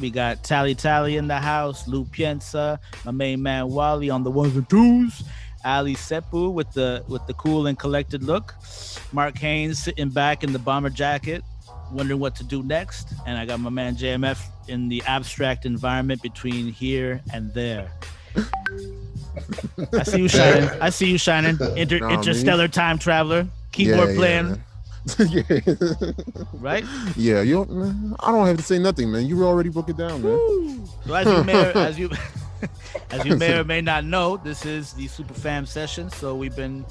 We got Tally in the house, Lou Pienza, my main man Wally on the ones and twos, Ali Seppu with the cool and collected look, Mark Haynes sitting back in the bomber jacket, wondering what to do next, and I got my man JMF in the abstract environment between here and there. I see you shining. Interstellar time traveler, keyboard playing. Yeah. Right? Yeah, I don't have to say nothing, man. You already broke it down, man. So as you may or may not know, this is the SUPAFAM session. So we've been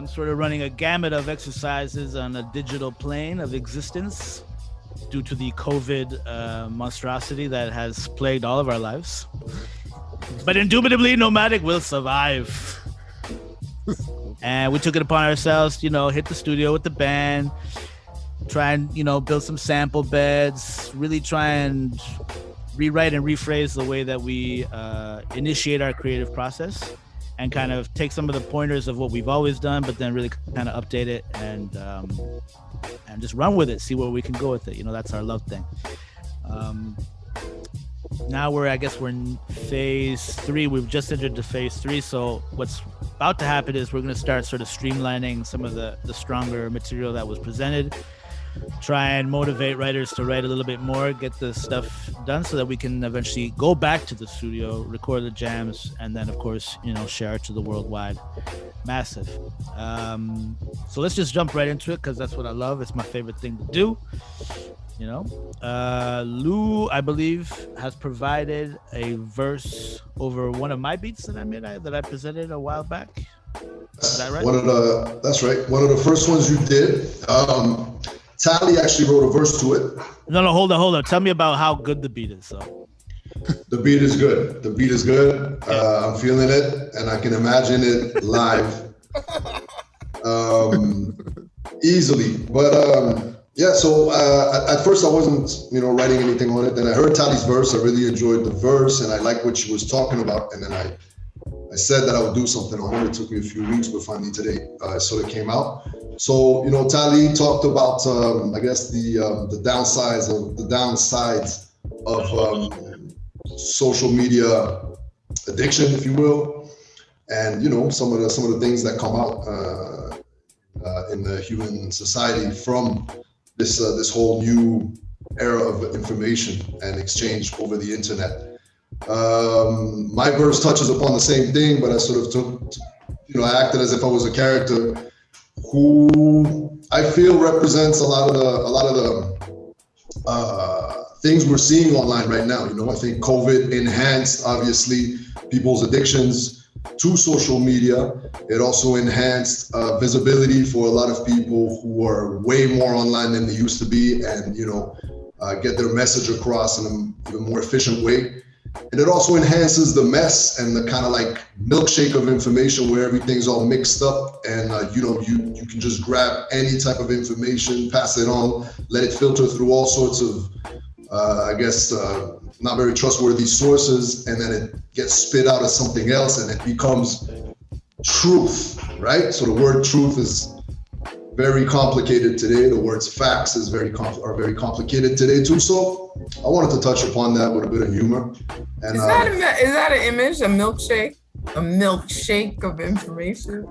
sort of running a gamut of exercises on a digital plane of existence due to the COVID monstrosity that has plagued all of our lives. But indubitably, Nomadic will survive. And we took it upon ourselves, hit the studio with the band, try and, build some sample beds, really try and rewrite and rephrase the way that we initiate our creative process and kind of take some of the pointers of what we've always done, but then really kind of update it and just run with it, see where we can go with it. That's our love thing. Now we're in phase 3. We've just entered to phase 3. So what's about to happen is we're going to start sort of streamlining some of the stronger material that was presented, try and motivate writers to write a little bit more, get the stuff done so that we can eventually go back to the studio, record the jams, and then of course, share it to the worldwide massive. So let's just jump right into it because that's what I love. It's my favorite thing to do. Lou, I believe, has provided a verse over one of my beats that I made, that I presented a while back. Is that right? That's right. One of the first ones you did. Tally actually wrote a verse to it. No, hold on. Tell me about how good the beat is. So. The beat is good. I'm feeling it, and I can imagine it live, easily. But so at first I wasn't, writing anything on it. Then I heard Tally's verse. I really enjoyed the verse, and I liked what she was talking about. And then I said that I would do something on it. It took me a few weeks, but finally today sort of came out. So, Tally talked about, the downsides of social media addiction, if you will, and some of the things that come out in the human society from this whole new era of information and exchange over the internet. My verse touches upon the same thing, but I sort of I acted as if I was a character who I feel represents a lot of the things we're seeing online right now. I think COVID enhanced, obviously, people's addictions to social media. It also enhanced visibility for a lot of people who are way more online than they used to be, and get their message across in an even more efficient way. And it also enhances the mess and the kind of like milkshake of information where everything's all mixed up, and you can just grab any type of information, pass it on, let it filter through all sorts of not very trustworthy sources, and then it gets spit out as something else, and it becomes truth, right? So the word truth is very complicated today. The words facts are very complicated today too. So I wanted to touch upon that with a bit of humor. And is that an image, a milkshake? A milkshake of information?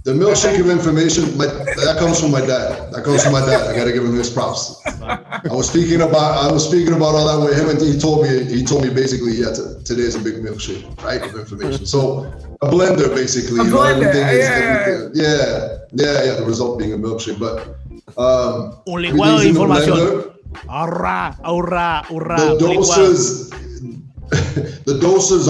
The milkshake of information, that comes from my dad. I got to give him his props. I was speaking about all that with him, and he told me basically, today's a big milkshake, right, of information. So a blender, basically. A blender. The result being a milkshake, but only information. Hurrah! The doses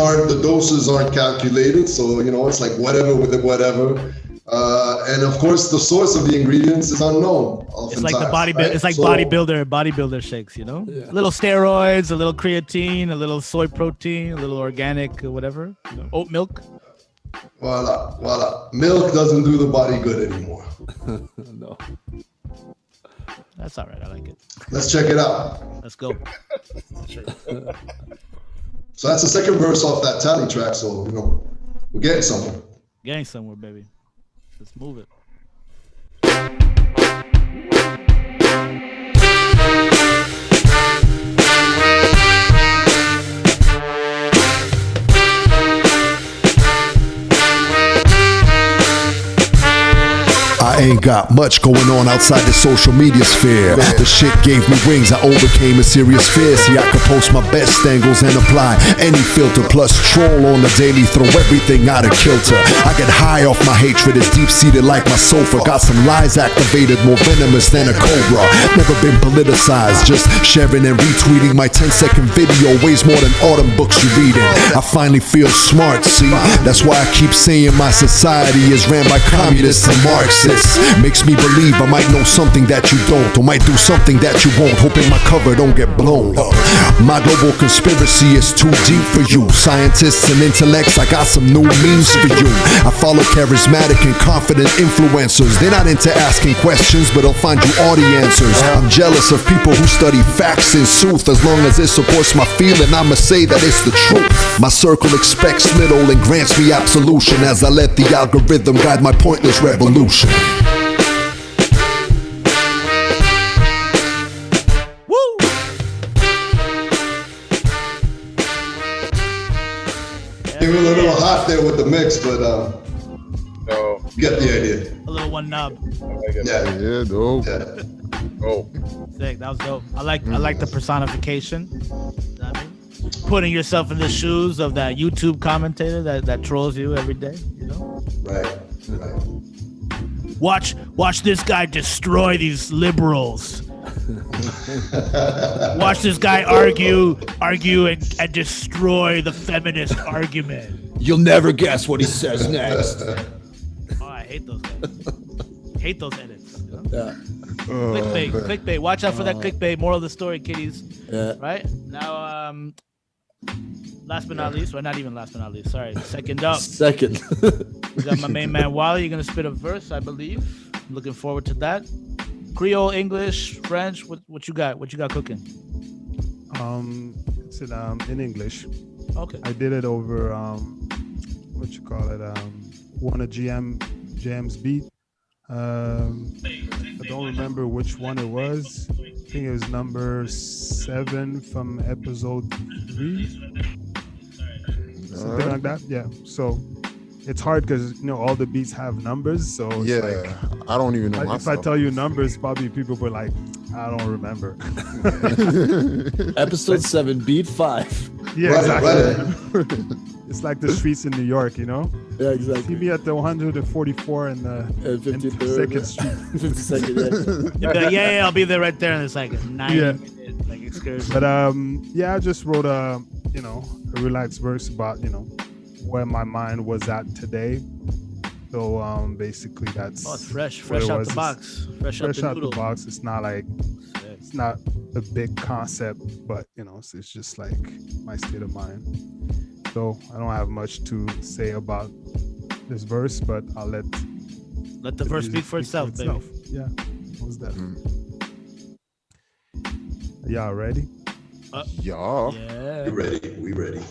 aren't calculated, so it's like whatever with it, whatever. And of course, the source of the ingredients is unknown. It's like the bodybuilder shakes, A little steroids, a little creatine, a little soy protein, a little organic, whatever. Oat milk. Voila. Milk doesn't do the body good anymore. No. That's all right. I like it. Let's check it out. Let's go. So that's the second verse off that Tally track. So we're getting somewhere. Getting somewhere, baby. Let's move it. Ain't got much going on outside the social media sphere. The shit gave me wings, I overcame a serious fear. See, I could post my best angles and apply any filter, plus troll on the daily, throw everything out of kilter. I get high off my hatred, it's deep-seated like my sofa. Got some lies activated, more venomous than a cobra. Never been politicized, just sharing and retweeting. My 10-second video weighs more than autumn books you reading. I finally feel smart, see? That's why I keep saying my society is ran by communists and Marxists. Makes me believe I might know something that you don't, or might do something that you won't, hoping my cover don't get blown. My global conspiracy is too deep for you. Scientists and intellects, I got some new memes for you. I follow charismatic and confident influencers. They're not into asking questions, but they'll find you all the answers. I'm jealous of people who study facts and sooth. As long as it supports my feeling, I'ma say that it's the truth. My circle expects little and grants me absolution as I let the algorithm guide my pointless revolution. Woo! Came a little hot there with the mix, but No. you get the idea. A little one knob. Yeah. Yeah, dope. Yeah. Oh. Sick. That was dope. I like the personification. You know what I mean? Putting yourself in the shoes of that YouTube commentator that trolls you every day. You know. Right. Watch this guy destroy these liberals. Watch this guy argue and destroy the feminist argument. You'll never guess what he says next. Oh, I hate those guys. Hate those edits. You know? Yeah. Clickbait. Watch out for that clickbait. Moral of the story, kiddies. Yeah. Right now, last but not least, or not even last but not least. Sorry, second up. Second. We got my main man Wally. You're gonna spit a verse, I believe. I'm looking forward to that. Creole, English, French. What you got? What you got cooking? It's in English. Okay. I did it over what you call it, one of GM's beat. I don't remember which one it was. I think it was number 7 from episode 3, something like that. Yeah. So it's hard because all the beats have numbers. So it's Yeah. I don't even know if I myself. tell you numbers, probably people were like, I don't remember. Episode 7, beat 5. Yeah, Right, exactly. It's like the streets in New York, Yeah, See exactly. me at the 144 and 52nd Street. 52nd, You'll be like, yeah, I'll be there right there in a second. 90-minute like excursion. But I just wrote a relaxed verse about where my mind was at today. So basically that's Oh, it's fresh what it out was. the box. Fresh out the noodle. box. It's not like it's not a big concept, but it's just like my state of mind. So I don't have much to say about this verse, but I'll let the verse speak for itself, baby. Yeah, what's that? Y'all ready? Yeah. Yeah. We ready. We ready.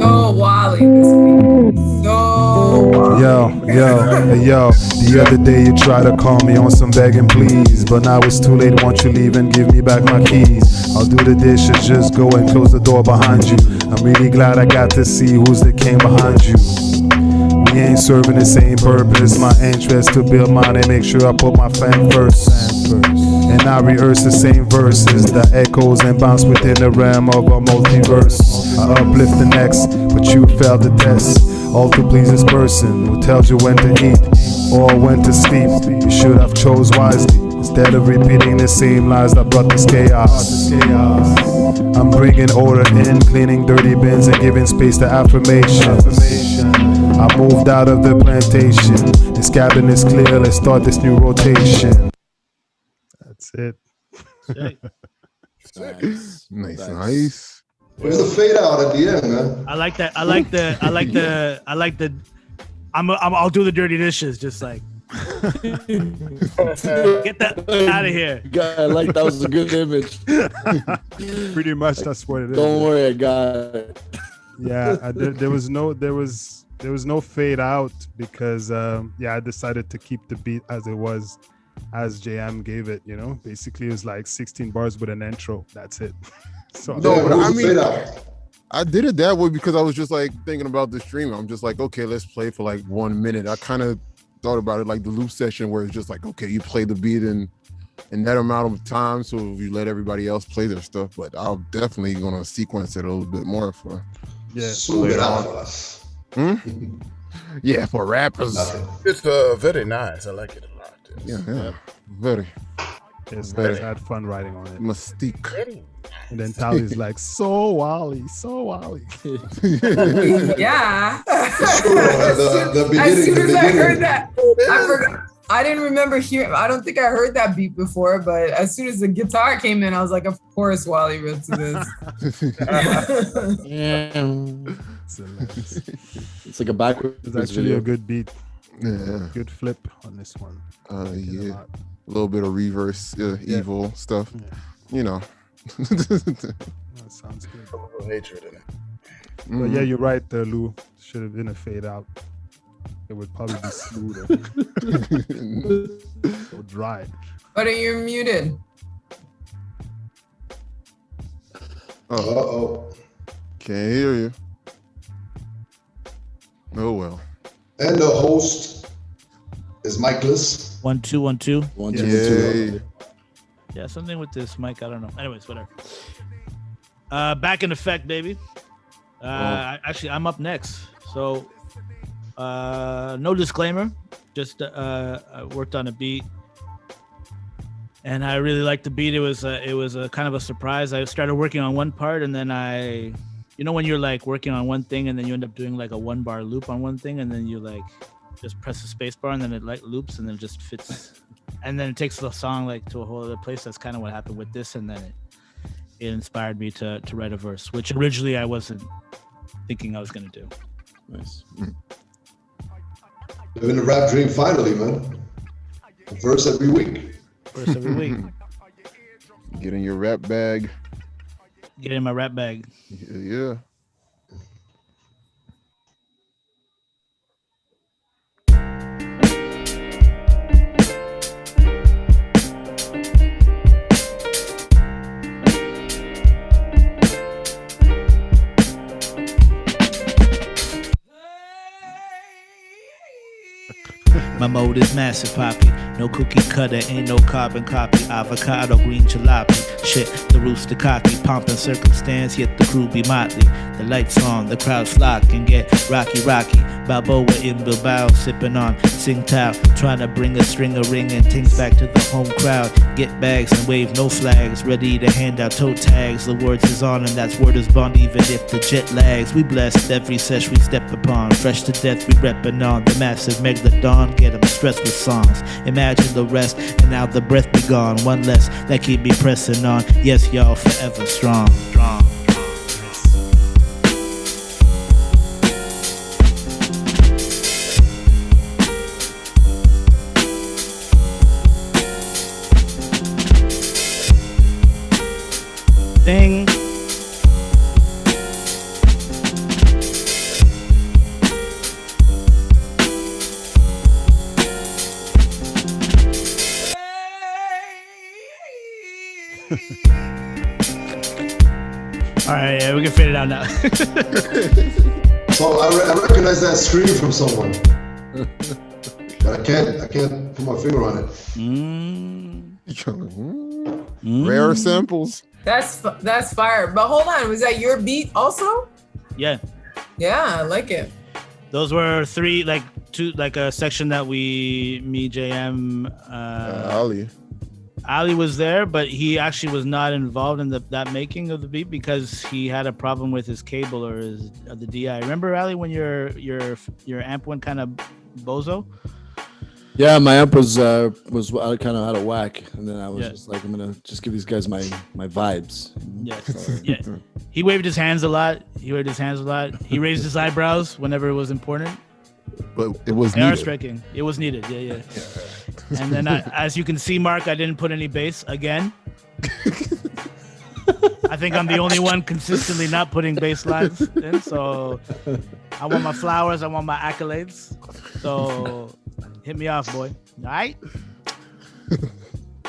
So Wally this week. So Wally. Yo. The other day you tried to call me on some begging please, but now it's too late. Won't you leave and give me back my keys? I'll do the dishes, just go and close the door behind you. I'm really glad I got to see who's that came behind you. We ain't serving the same purpose. My interest to build mine and make sure I put my fan first. And I rehearse the same verses, the echoes and bounce within the realm of a multiverse. I uplift the next, but you failed the test. All to please this person who tells you when to eat or when to sleep. You should have chose wisely instead of repeating the same lies that brought this chaos. I'm bringing order in, cleaning dirty bins and giving space to affirmations. I moved out of the plantation. This cabin is clear. Let's start this new rotation. That's it. Nice. Where's the fade out at the end, man? I like that. I'll do the dirty dishes, just like get that out of here. I like that was a good image. Pretty much that's what it is. Don't worry, I got it. Yeah, there was no fade out because I decided to keep the beat as it was, as JM gave it. Basically it was like 16 bars with an intro. That's it. So No, Yeah, but who's I the mean, fade out? I did it that way because I was just like thinking about the stream. I'm just like, okay, let's play for like 1 minute. I kind of thought about it like the loop session where it's just like, okay, you play the beat in that amount of time, so you let everybody else play their stuff. But I'm definitely gonna sequence it a little bit more for Sube that for us. yeah, for rappers. Nothing. It's very nice. I like it a lot. Yes. Yeah, very It's Very. had fun writing on it. mystique. And then Tally's like, so Wally. Yeah. The beginning. As soon the as I beginning. heard that, I forgot. I didn't remember hearing. I don't think I heard that beat before, but as soon as the guitar came in, I was like, "Of course, Wally wrote to this." It's hilarious. It's like a backwards It's actually video. a good beat. Yeah, Good flip on this one. Like it a yeah, lot. a little bit of reverse, evil stuff. Yeah. You know. That sounds good. A little hatred in it. But yeah, you're right, Lou. Should have been a fade out. It would probably be smoother. So dry. But you're muted. Uh-oh. Can't hear you. Oh well. And the host is Mikeless. 1 2 1 2. 1, 2, Yay. 2. Yeah, something with this mic. I don't know. Anyways, whatever. Back in effect, baby. Actually, I'm up next. So, no disclaimer. Just I worked on a beat, and I really liked the beat. It was a kind of a surprise. I started working on one part, and then when you're like working on one thing, and then you end up doing like a 1-bar loop on one thing, and then you like just press the space bar, and then it like loops, and then it just fits, and then it takes the song like to a whole other place. That's kind of what happened with this, and then it inspired me to write a verse, which originally I wasn't thinking I was gonna do. Nice. Living the rap dream finally, man. A verse every week. Verse every week. Get in your rap bag. Get in my rap bag. Yeah. My mode is massive, poppy. No cookie cutter, ain't no carbon copy. Avocado, green jalopy. Shit, the rooster cocky. Pomp and circumstance, yet the crew be motley. The lights on, the crowd flock and get rocky. Balboa in Bilbao, sipping on Tsingtao. Trying to bring a string of ring and things back to the home crowd. Get bags and wave no flags. Ready to hand out toe tags. The words is on and that's word is bond, even if the jet lags. We blessed every sesh we step upon. Fresh to death, we reppin' on the massive megalodon. Get them stressed with songs. Imagine the rest, and now the breath be gone. One less that keep me pressing on. Yes, y'all, forever strong. Thing. All right, yeah, we can fade it out now. So I recognize that scream from someone, but I can't put my finger on it. Rare samples. That's fire. But hold on, was that your beat also? Yeah, Yeah, I like it. those were two, a section that me, JM, Ali. Ali was there, but he actually was not involved in that making of the beat because he had a problem with his cable or the DI. Remember, Ali, when your amp went kind of bozo? Yeah, my amp was I kind of out of whack, and then I was just like, I'm gonna just give these guys my vibes. Yes. Yeah. He waved his hands a lot. He raised his eyebrows whenever it was important. But it was They are needed. striking. It was needed. Yeah. And then, as you can see, Mark, I didn't put any bass again. I think I'm the only one consistently not putting bass lines in. So I want my flowers. I want my accolades. So hit me off, boy. All right.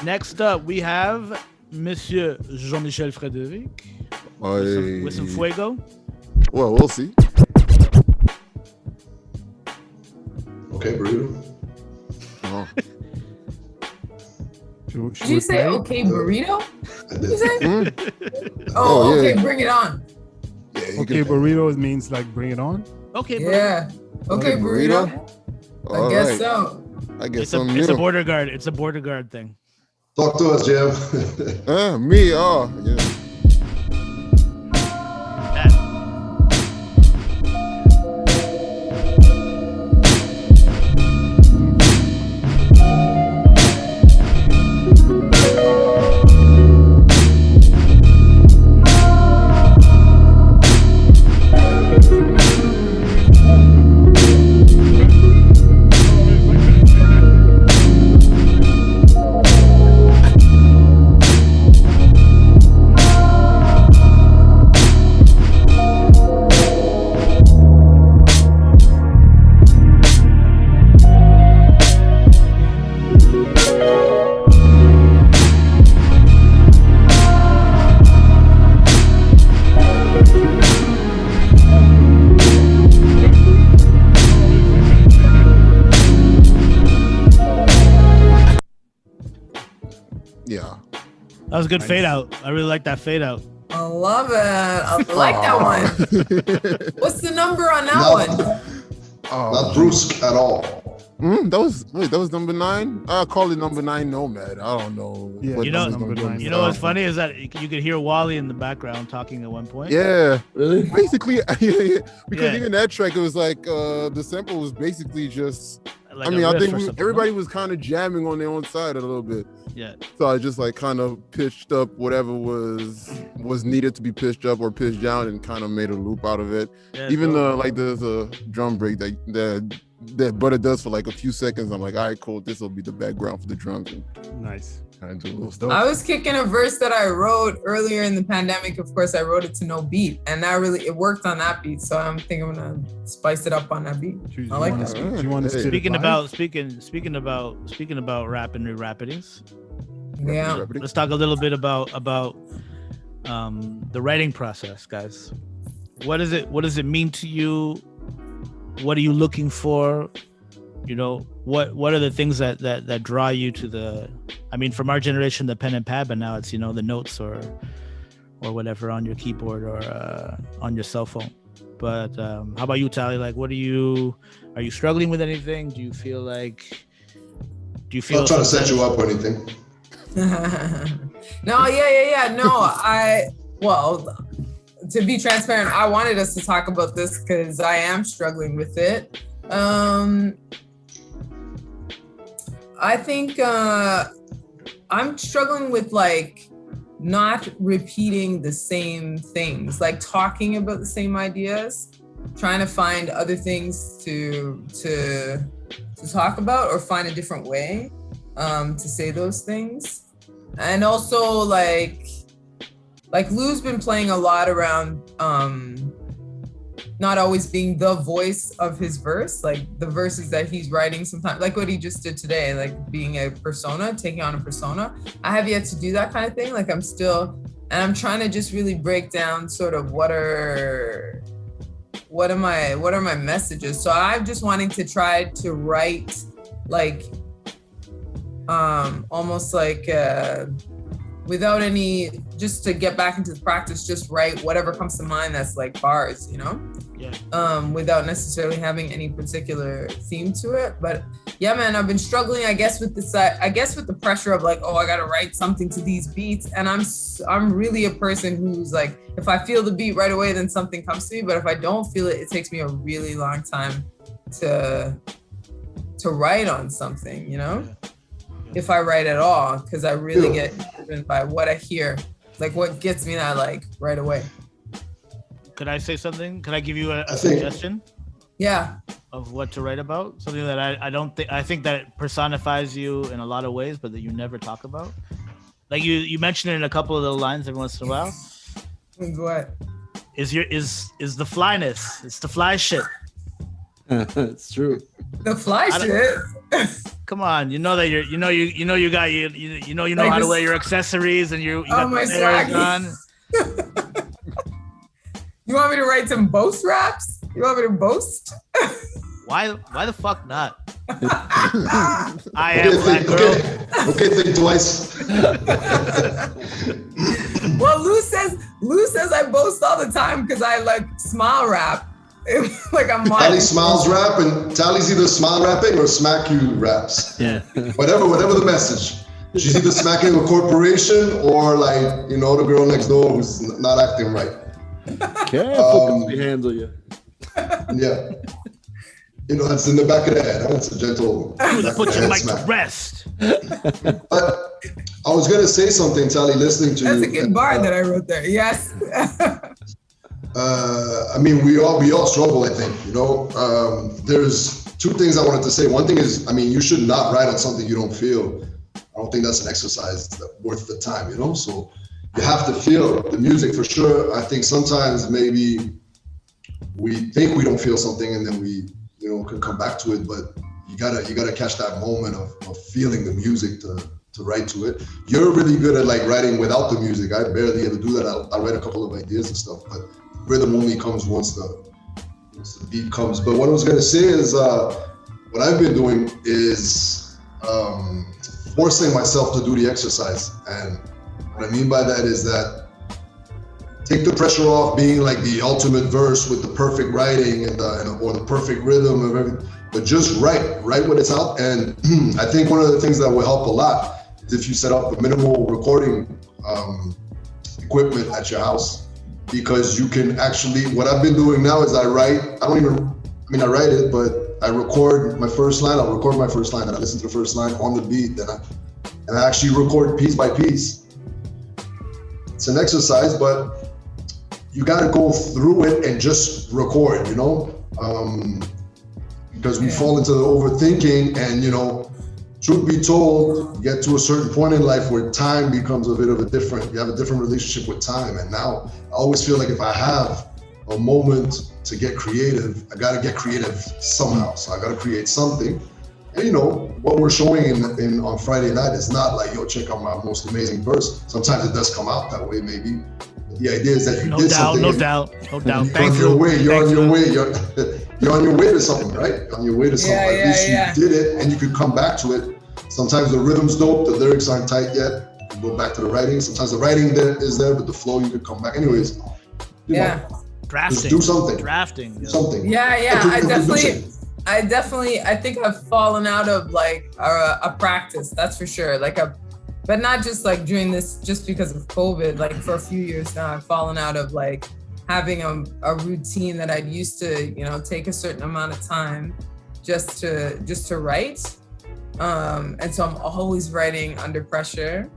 Next up, we have Monsieur Jean-Michel Frédéric. with some fuego. Well, we'll see. Okay, burrito. Oh. Did you say okay burrito? I Did you say? did. Oh, Oh, yeah. okay, bring it on. Yeah, you Okay, can- burritos means like bring it on. Okay, Yeah. Okay, burrito. I All guess right. so. I guess It's something a new. border guard. It's a border guard thing. Talk to us, Jam. Me? Oh, yeah. Yeah. That was a good fade out. I really like that fade out. I love it. I like that one. What's the number on that one? Not brusque at all. That was number 9. I call it number 9 Nomad. I don't know. Yeah, what You know, number's gonna be. You know what's funny is that you could hear Wally in the background talking at one point. Yeah. Really? Basically, yeah, because Yeah. even that track, it was like the sample was basically just. Like I mean, a I riff think or something, everybody no? was kind of jamming on their own side a little bit. Yeah. So I just like kind of pitched up whatever was needed to be pitched up or pitched down and kind of made a loop out of it. Yeah, Even dope. like there's a drum break that Butter does for like a few seconds. I'm like, all right, cool. This will be the background for the drums. And Nice. kind of do a little Dope. stuff. I was kicking a verse that I wrote earlier in the pandemic. Of course, I wrote it to no beat, and that really it worked on that beat. So I'm thinking I'm gonna spice it up on that beat. Do you I like wanna that. spit- do you want to Hey. spit it live? Speaking about rap and rapidities. Yeah. Let's talk a little bit about the writing process, guys. What does it mean to you? What are you looking for? You know, what are the things that draw you to the, I mean, from our generation, the pen and pad, but now it's, you know, the notes or whatever on your keyboard or on your cell phone. But how about you, Tally? Like, are you struggling with anything? Do you feel like, I'm not trying to set you up or anything. No, yeah. No, well, to be transparent, I wanted us to talk about this because I am struggling with it. I think I'm struggling with like not repeating the same things, like talking about the same ideas, trying to find other things to talk about or find a different way to say those things. And also like Lou's been playing a lot around not always being the voice of his verse, like the verses that he's writing sometimes, like what he just did today, like being a persona, taking on a persona. I have yet to do that kind of thing. Like I'm trying to just really break down sort of what are my messages. So I'm just wanting to try to write like almost like without any, just to get back into the practice, just write whatever comes to mind that's like bars, you know? Yeah. Without necessarily having any particular theme to it. But yeah, man, I've been struggling, I guess with the pressure of like, oh, I gotta write something to these beats. And I'm really a person who's like, if I feel the beat right away, then something comes to me. But if I don't feel it, it takes me a really long time to write on something, you know? Yeah. If I write at all, because I really get driven by what I hear, like what gets me that like right away. Could I say something? Could I give you a suggestion Yeah. of what to write about? Something that I think that it personifies you in a lot of ways, but that you never talk about. Like you mentioned it in a couple of little lines every once in a while. What? Is the flyness? It's the fly shit. It's true. The fly shit. Come on, you know that you know Like how to this- wear your accessories and you Oh, got my the hairs swag. on. You want me to write some boast raps? You want me to boast? Why the fuck not? I am black girl. Okay, think twice. Well, Lou says I boast all the time because I like smile rap. Like I'm Tally smiles rap, and Tally's either smile rapping or smack you raps. Yeah. Whatever the message. She's either smacking a corporation or like, you know, the girl next door who's not acting right. Careful, 'cause we handle you. Yeah. You know, that's in the back of the head. That's a gentle. Put your mic to rest. But I was gonna say something, Tally, listening to you. That's a good bar that I wrote there. Yes. I mean, we all struggle, I think, you know. There's two things I wanted to say. One thing is, I mean, you should not write on something you don't feel. I don't think that's an exercise worth the time, you know? So you have to feel the music for sure. I think sometimes maybe we think we don't feel something and then we, you know, can come back to it, but you gotta catch that moment of feeling the music to write to it. You're really good at like writing without the music. I barely ever do that. I write a couple of ideas and stuff, but rhythm only comes once the beat comes. But what I was gonna say is what I've been doing is forcing myself to do the exercise. And what I mean by that is that take the pressure off being like the ultimate verse with the perfect writing or the perfect rhythm of everything, but just write what it's out. And I think one of the things that will help a lot is if you set up a minimal recording equipment at your house, because you can actually, what I've been doing now is I write it, but I record my first line. I'll record my first line and I listen to the first line on the beat. And I actually record piece by piece. It's an exercise, but you got to go through it and just record, you know? Because we fall into the overthinking, and, you know, truth be told, you get to a certain point in life where time becomes a bit of you have a different relationship with time. And now I always feel like if I have a moment to get creative, I got to get creative somehow. So I got to create something. And, you know, what we're showing on Friday night is not like, yo, check out my most amazing verse. Sometimes it does come out that way, maybe. But the idea is that you did something. No doubt. You're on your way. You're on your way to something, right? You're on your way to something. At least you did it, and you could come back to it. Sometimes the rhythm's dope, the lyrics aren't tight yet. You can go back to the writing. Sometimes the writing is there, but the flow, you could come back. Anyways, you know, drafting. Just do something. Drafting. Do something. Yeah. I think I've fallen out of like a practice, that's for sure. But not just like during this, just because of COVID, like for a few years now, I've fallen out of like having a routine that I'd used to, you know, take a certain amount of time just to write. And so I'm always writing under pressure.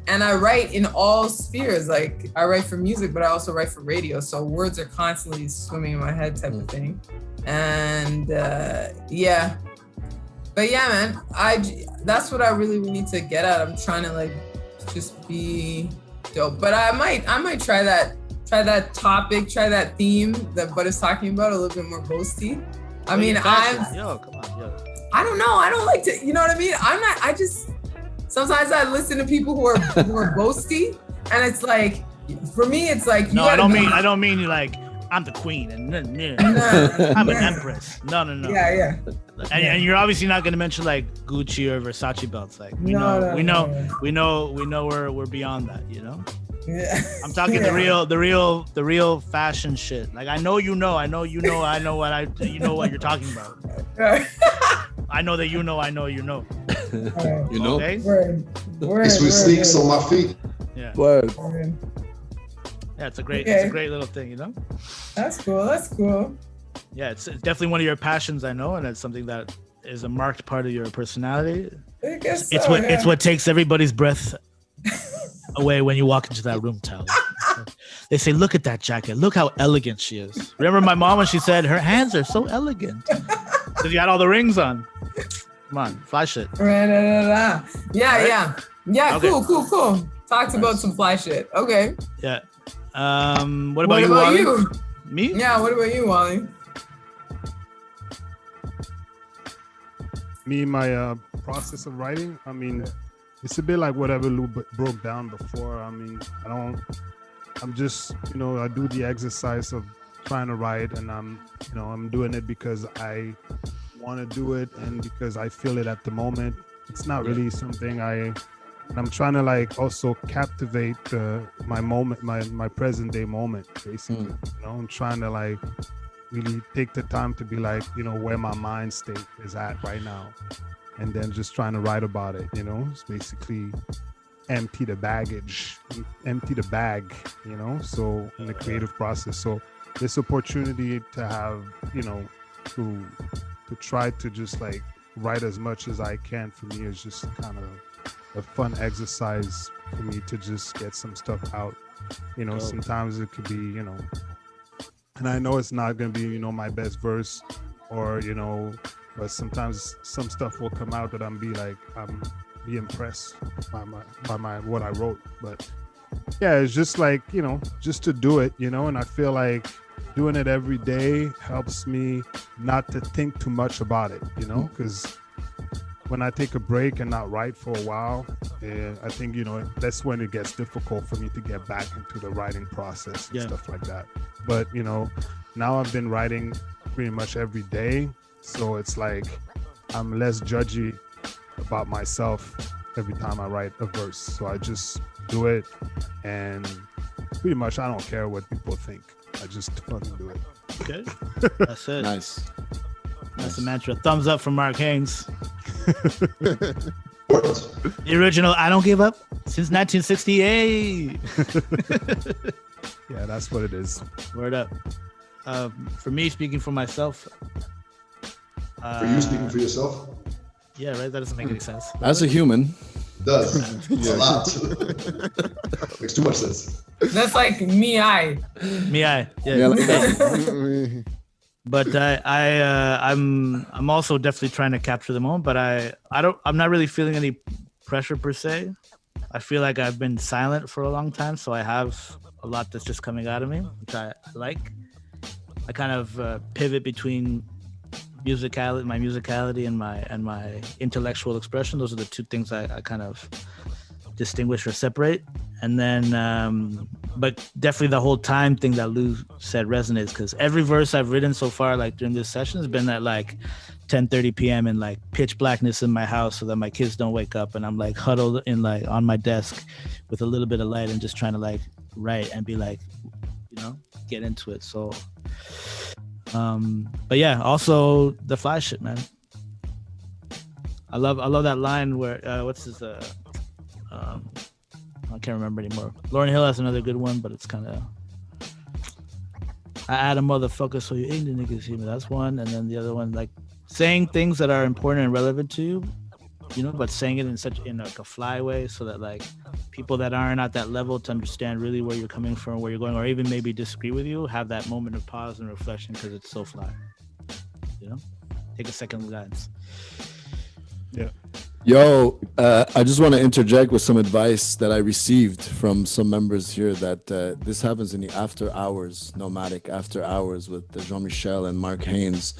And I write in all spheres. Like I write for music, but I also write for radio. So words are constantly swimming in my head type of thing. And yeah. But yeah, man, that's what I really need to get at. I'm trying to like just be dope. But I might try that topic, try that theme that Bud is talking about a little bit more boasty. I mean, Yo, come on, yo. I don't know. I don't like to, you know what I mean? Sometimes I listen to people who are boasty, and it's like, for me, it's like, I don't mean you like, I'm the queen and I'm an empress. No. Yeah. And you're obviously not gonna mention like Gucci or Versace belts. Like we know we're beyond that, you know? Yeah. I'm talking the real fashion shit. Like I know what you you're talking about. I know that you know. You know? Okay? Word. It's with sneaks on my feet. Yeah. Word. Yeah, it's a great little thing, you know? That's cool. Yeah, it's definitely one of your passions, I know, and it's something that is a marked part of your personality. I guess It's what takes everybody's breath away when you walk into that room, Tally. They say, look at that jacket. Look how elegant she is. Remember my mom when she said her hands are so elegant because you had all the rings on. Come on, fly shit. Yeah, right? yeah. Okay. Cool. Talked about some fly shit. Okay. Yeah. What about you, Wally? Me? Yeah. What about you, Wally? Me, my process of writing, I mean, it's a bit like whatever Lou broke down before. I mean, I'm just, I do the exercise of trying to write, and I'm doing it because I want to do it and because I feel it at the moment. It's not really something and I'm trying to like also captivate my moment, my present day moment, basically. I'm trying to like really take the time to be like, where my mind state is at right now, and then just trying to write about it. It's basically empty the bag, so in the creative process. So this opportunity to have, to try to just like write as much as I can, for me is just kind of a fun exercise for me to just get some stuff out. Sometimes it could be, and I know it's not going to be, my best verse or, but sometimes some stuff will come out that I'm be impressed by what I wrote. But yeah, it's just like, just to do it, and I feel like doing it every day helps me not to think too much about it, because when I take a break and not write for a while, I think, that's when it gets difficult for me to get back into the writing process and stuff like that. But, now I've been writing pretty much every day. So it's like, I'm less judgy about myself every time I write a verse. So I just do it, and pretty much I don't care what people think. I just fucking do it. Okay. That's it. Nice. That's the mantra. Thumbs up from Mark Haynes. The original I Don't Give Up since 1968. Yeah, that's what it is. Word up. For me, speaking for myself. For you speaking for yourself? Yeah, right? That doesn't make any sense. As a human. It does. It's a lot. Makes too much sense. That's like me-I. Me-I. Yeah. Like that. But I'm also definitely trying to capture the moment, but I'm not really feeling any pressure per se. I feel like I've been silent for a long time, so I have a lot that's just coming out of me, which I like. I kind of pivot between my musicality and my intellectual expression. Those are the two things I kind of distinguish or separate. And then but definitely the whole time thing that Lou said resonates, because every verse I've written so far, like during this session, has been at like 10:30 p.m. in like pitch blackness in my house, so that my kids don't wake up, and I'm like huddled in like on my desk with a little bit of light and just trying to like write and be like, get into it. So but yeah, also the fly shit, man. I love that line where what's his I can't remember anymore. Lauryn Hill has another good one, but it's kind of, I add a motherfucker so you ain't the niggas see me. That's one. And then the other one, like saying things that are important and relevant to you, but saying it in like a fly way, so that like people that aren't at that level to understand really where you're coming from, where you're going, or even maybe disagree with you, have that moment of pause and reflection, because it's so fly. Take a second glance. Yeah. Yo, I just want to interject with some advice that I received from some members here, that this happens in the after hours, Nomadic after hours with Jean-Michel and Mark Haynes.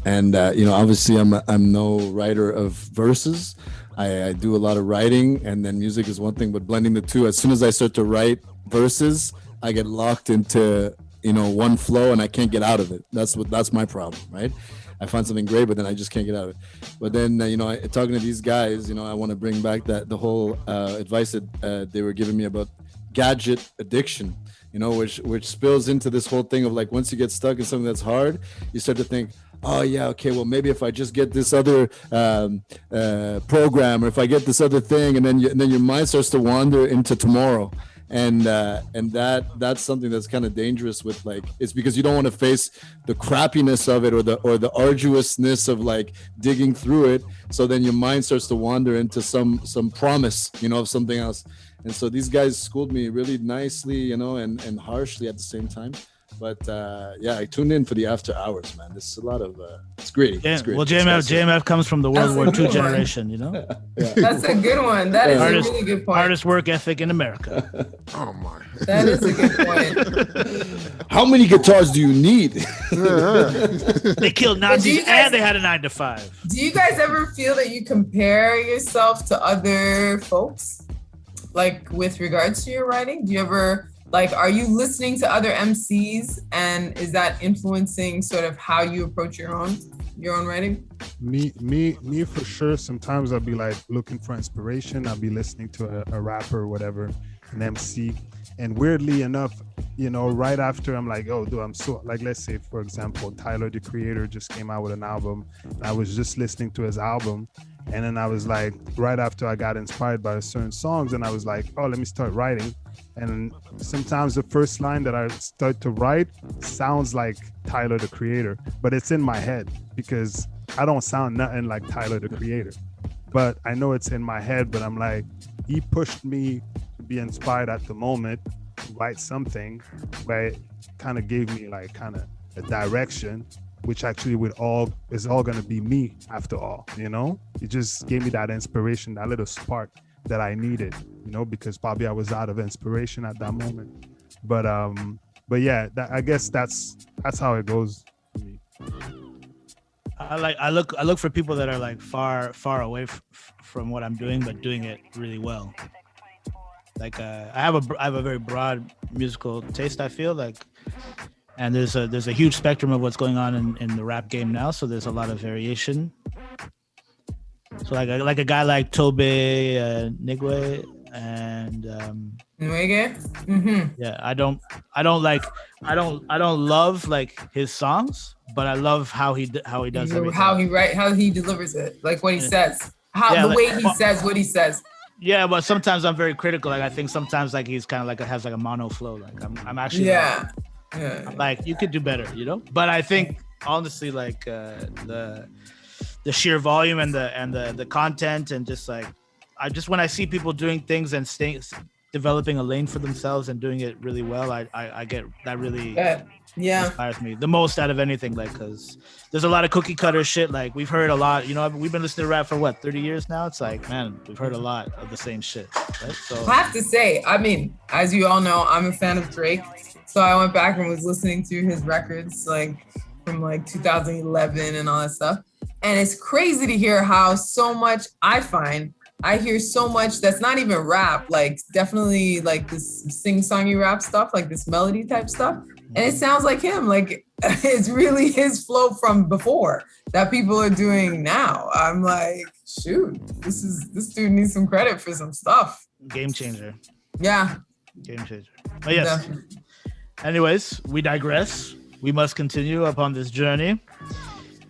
And, obviously I'm no writer of verses. I do a lot of writing, and then music is one thing, but blending the two, as soon as I start to write verses, I get locked into, one flow and I can't get out of it. That's my problem, right? I find something great, but then I just can't get out of it. But then, talking to these guys, I want to bring back the whole advice that they were giving me about gadget addiction, which spills into this whole thing of like, once you get stuck in something that's hard, you start to think, oh yeah, okay, well maybe if I just get this other program, or if I get this other thing, and then your mind starts to wander into tomorrow. And that's something that's kind of dangerous with, like, it's because you don't want to face the crappiness of it, or the arduousness of like digging through it. So then your mind starts to wander into some promise, of something else. And so these guys schooled me really nicely, and harshly at the same time. But I tuned in for the after hours, man. This is a lot of it's great. Yeah. It's great. Well, JMF comes from the World War II generation, Yeah. That's a good one. That is a really good point. Hardest work ethic in America. Oh my. That is a good point. How many guitars do you need? They killed Nazis and they had a 9-to-5. Do you guys ever feel that you compare yourself to other folks, like with regards to your writing? Do you ever Like, are you listening to other MCs, and is that influencing sort of how you approach your own writing? Me for sure. Sometimes I'll be like looking for inspiration. I'll be listening to a rapper or whatever, an MC, and weirdly enough, you know, right after I'm like, oh, dude, I'm so, like, let's say for example, Tyler the Creator just came out with an album. I was just listening to his album, and then I was like, right after I got inspired by certain songs, and I was like, oh, let me start writing. And sometimes the first line that I start to write sounds like Tyler the Creator, but it's in my head because I don't sound nothing like Tyler the Creator. But I know it's in my head, but I'm like, he pushed me to be inspired at the moment to write something where it kind of gave me like kind of a direction, which actually is all gonna be me after all, you know? It just gave me that inspiration, that little spark that I needed, you know, because probably I was out of inspiration at that moment. But yeah, I guess that's how it goes for me. I look for people that are like far away from what I'm doing, but doing it really well. Like I have a very broad musical taste, I feel like, and there's a huge spectrum of what's going on in the rap game now. So there's a lot of variation. So like a guy like Tobe Nigwe and Nwege? Mm-hmm. Yeah, I don't love like his songs, but I love how he does everything. How he delivers it, like what he says, the way he says what he says. Yeah, but sometimes I'm very critical. Like I think sometimes like he's kind of like has like a mono flow. Like I'm actually I'm like, you could do better, you know. But I think honestly, like the sheer volume and the content, and just like when I see people doing things and developing a lane for themselves and doing it really well, I get that really inspires me the most out of anything. Like, because there's a lot of cookie cutter shit. Like we've heard a lot, you know, we've been listening to rap for what, 30 years now. It's like, man, we've heard a lot of the same shit, right? So I have to say, I mean, as you all know, I'm a fan of Drake, so I went back and was listening to his records like from like 2011 and all that stuff. And it's crazy to hear how so much I hear so much that's not even rap, like definitely like this sing-songy rap stuff, like this melody type stuff. And it sounds like him, like it's really his flow from before that people are doing now. I'm like, shoot, this dude needs some credit for some stuff. Game changer. Yeah. Game changer. But yes. Anyways, we digress. We must continue upon this journey.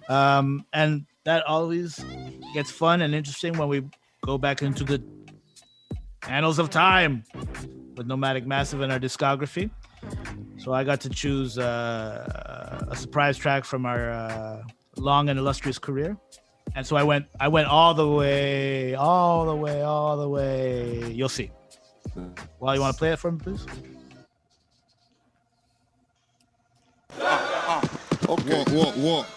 And that always gets fun and interesting when we go back into the annals of time with Nomadic Massive in our discography. So I got to choose a surprise track from our long and illustrious career. And so I went all the way. You'll see. Well, you want to play it for me, please? Okay. What?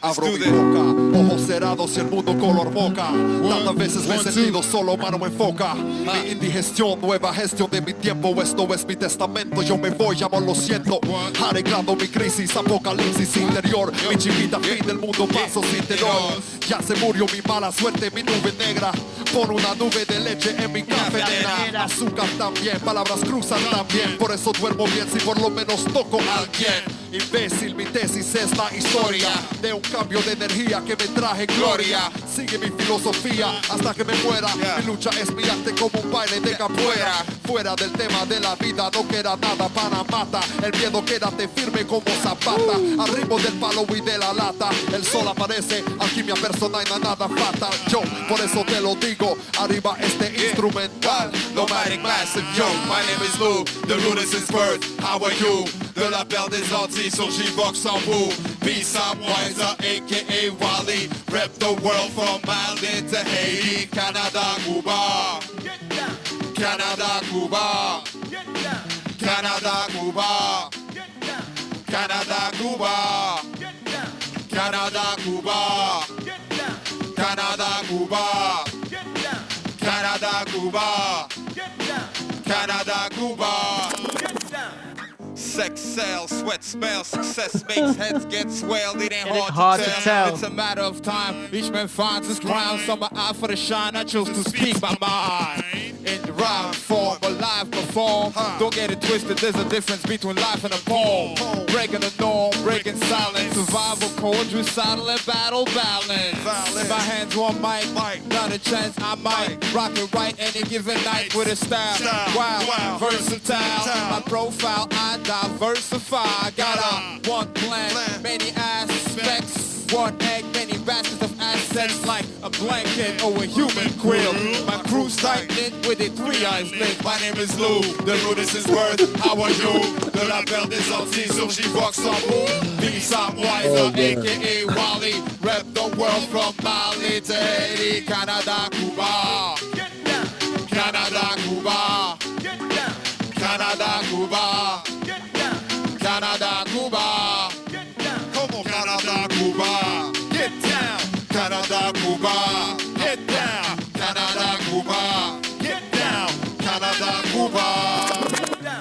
Abro mi boca, ojos cerrados y el mundo color boca. Tantas veces me he sentido solo, mano me enfoca. Mi indigestión, nueva gestión de mi tiempo. Esto es mi testamento, yo me voy, amor, lo siento. Arreglando mi crisis, apocalipsis interior. Mi chiquita, fin del mundo, paso sin terror. Ya se murió mi mala suerte, mi nube negra. Pon una nube de leche en mi café, nena. Azúcar también, palabras cruzan también. Por eso duermo bien si por lo menos toco a alguien. Imbécil, mi tesis es la historia de un cambio de energía que me traje gloria. Sigue mi filosofía hasta que me muera. Mi lucha es mi arte como un baile de capoeira. Fuera del tema de la vida no queda nada para mata. El miedo quédate firme como zapata. Al ritmo del palo y de la lata. El sol aparece, alquimia personal y nada falta. Yo por eso te lo digo, arriba este instrumental. Nomadic Massive, yo, my name is Lou. The rudest is birth, how are you? De la belle des Antilles sur J-Box en bout. Peace, I'm wiser, a.k.a. Wally. Rep the world from Mali to Haiti. Canada, Cuba. Canada, Cuba. Canada, Cuba. Canada, Cuba. Canada, Cuba. Canada, Cuba. Canada, Cuba. Canada, Cuba. Sex sells, sweat smells, success makes heads get swelled. It ain't hard to tell. It's a matter of time. Each man finds his crown. Some are out for the shine. I chose to speak my mind. In rhyme form, alive form. Don't get it twisted, there's a difference between life and a poem. Breaking the norm, breaking silence. Survival codes, recital and battle balance. In my hands one mic, not a chance I might rock it right any given night with a style. Wow, versatile. My profile, I diversify. Got a one plan, many aspects. One egg, many baskets of assets like a blanket or a human quill. My crew's tight-knit with a 3 eyes lit. My name is Lou, the rudest is worth. How are you? De la belle des Antilles, so she walks on move. Be some wiser, aka Wally. Rep the world from Mali to Haiti, Canada, Cuba. Canada, Cuba. Canada, Cuba. Canada, Cuba. Come on, Canada, Cuba. Get down. Canada, Cuba. Get down. Canada, Cuba. Get down. Canada, Cuba.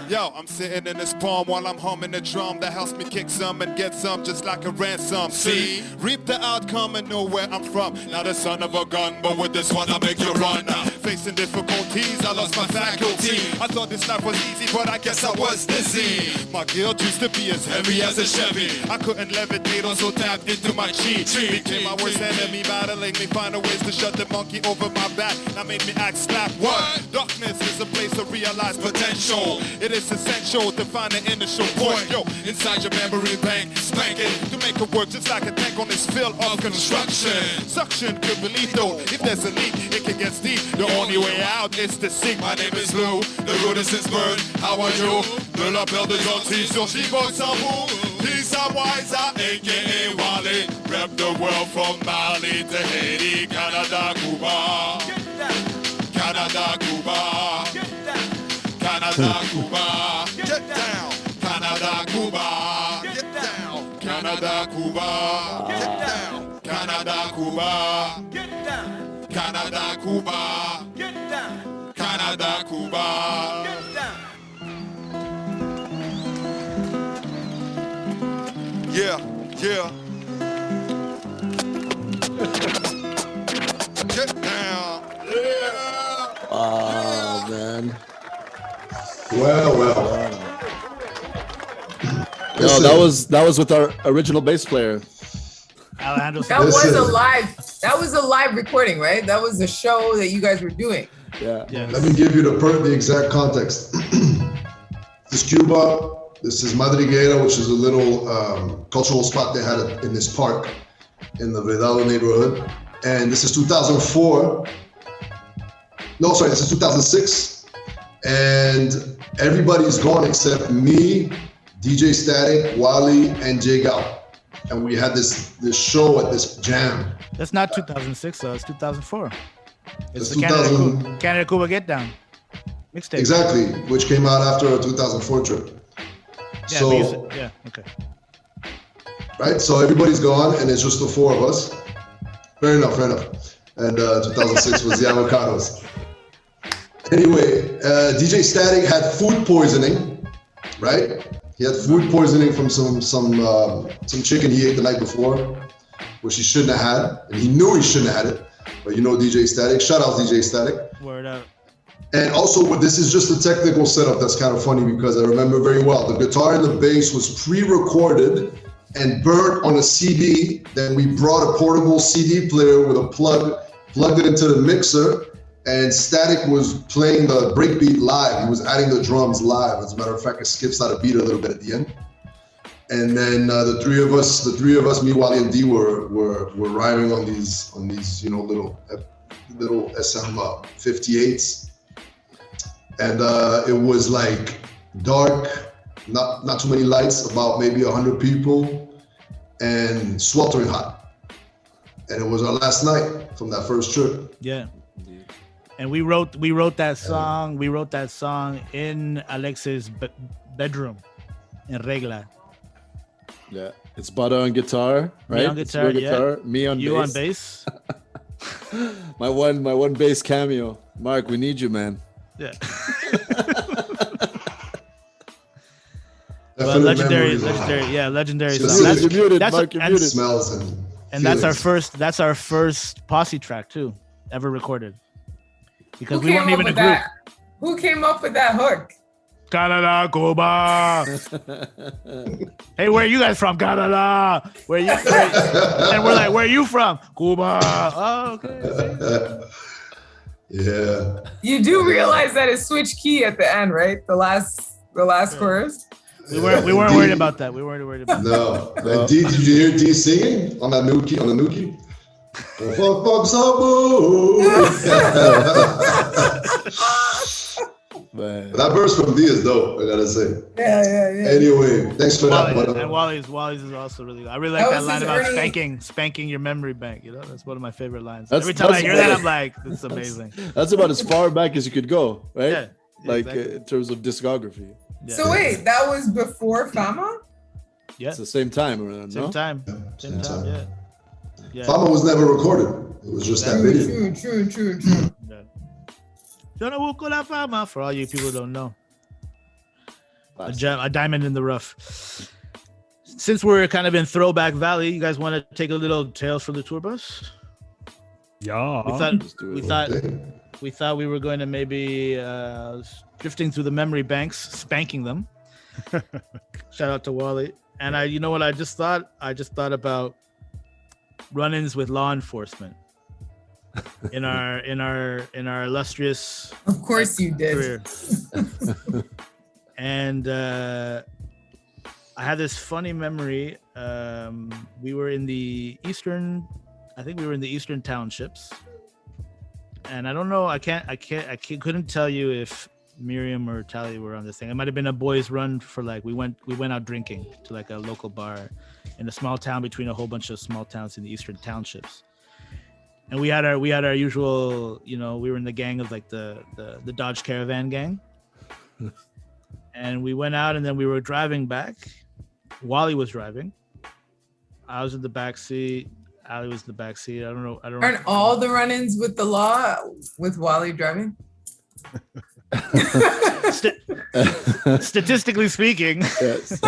Yo, I'm sitting in this palm while I'm humming the drum that helps me kick some and get some just like a ransom. See, reap the outcome and know where I'm from. Not a son of a gun, but with this one I make you run. Facing difficulties, I lost my faculty. I thought this life was easy, but I guess I was dizzy. My guilt used to be as heavy as a Chevy. I couldn't levitate or so tapped into my chi. Became my worst enemy, battling me, finding ways to shut the monkey over my back. That made me act slap. What? Darkness is a place to realize potential. It is essential to find an initial point. Yo, inside your memory bank, spank it to make it work just like a tank on this field of construction. Suction could believe though, if there's a leak, it can get steep. The only way out is to sink. My name is Lou, the road is bird. How are you? De la belle des Antilles, sur She-Box en bout. He's a wiser, aka Wally. Rep the world from Mali to Haiti, Canada, Cuba. Canada, Cuba. Canada, Cuba. Get down. Canada, Cuba. Get down. Canada, Cuba. Get down. Canada, Cuba. Get down. Canada, Cuba. Get down. Canada, Cuba. Get down. Yeah, yeah. Get down. Yeah. Oh, man. Well. Yo, that was with our original bass player. Alejandro. That was a live recording, right? That was a show that you guys were doing. Yeah. Yes. Let me give you the exact context. This is Cuba. This is Madriguera, which is a little cultural spot they had in this park in the Vedado neighborhood. And this is 2004. No, sorry, this is 2006. And everybody's gone except me, DJ Static, Wally, and Jay Gao. And we had this show at this jam. That's not 2006, though. It's 2004. It's It's the 2000 Canada Cuba Get Down mixtape. Exactly, which came out after a 2004 trip. Yeah, So, okay. right? So everybody's gone, and it's just the four of us. Fair enough. And 2006 was the Avocados. Anyway, DJ Static had food poisoning, right? He had food poisoning from some chicken he ate the night before, which he shouldn't have had, and he knew he shouldn't have had it. But you know DJ Static. Shout out DJ Static. Word up. And also, this is just a technical setup that's kind of funny because I remember very well. The guitar and the bass was pre-recorded and burnt on a CD. Then we brought a portable CD player with a plug, plugged it into the mixer, and Static was playing the breakbeat live. He was adding the drums live. As a matter of fact, it skips out a beat a little bit at the end. And then the three of us, me, Wally, and D were rhyming on these little SM 58s. And it was like dark, not too many lights, about maybe 100 people, and sweltering hot. And it was our last night from that first trip. Yeah. And we wrote that song. We wrote that song in Alex's bedroom, in Regla. Yeah, it's Butter on guitar, right? Me on guitar, Me on you bass. on bass. my one bass cameo. Mark, we need you, man. Yeah. Definite legendary So song. this is- You're muted, that's- Mark, you're and- muted. Smells And that's feelings. our first posse track too, ever recorded. Because Who we came weren't up even a with group. that? Who came up with that hook? Canada, Cuba. Hey, where are you guys from? Canada. Where you? And we're like, where are you from? Cuba. Oh, okay. Yeah. You do realize that it switched key at the end, right? The last chorus. We weren't worried about that. We weren't worried about that. No. And D, did you hear D singing on that new key? On the new key? That verse from D is dope, I gotta say. Yeah. Anyway, thanks for that. And Wally's is also really good. I really like that line about spanking your memory bank. You know, that's one of my favorite lines. Every time I hear that, I'm like, it's amazing. That's about as far back as you could go, right? Yeah. Like exactly. in terms of discography. Yeah. So wait, that was before Fama? Yeah. It's the same time, no? Same time. Yeah. Fama was never recorded. It was just that video. True. Yeah. For all you people who don't know. A diamond in the rough. Since we're kind of in Throwback Valley, you guys want to take a little Tales from the Tour Bus? Yeah. We thought we were going to maybe drifting through the memory banks, spanking them. Shout out to Wally. And you know what I just thought? I just thought about run-ins with law enforcement in our illustrious. Of course you did. Career. And I had this funny memory. We were in the eastern townships. And I don't know. I couldn't tell you if Miriam or Tally were on this thing. It might have been a boys' run for like we went out drinking to like a local bar in a small town between a whole bunch of small towns in the eastern townships. And we had our usual, we were in the gang of like the Dodge Caravan gang. And we went out and then we were driving back. Wally was driving. I was in the back seat. Ali was in the back seat. I don't know. Aren't all the run-ins with the law with Wally driving? Statistically speaking. Yes.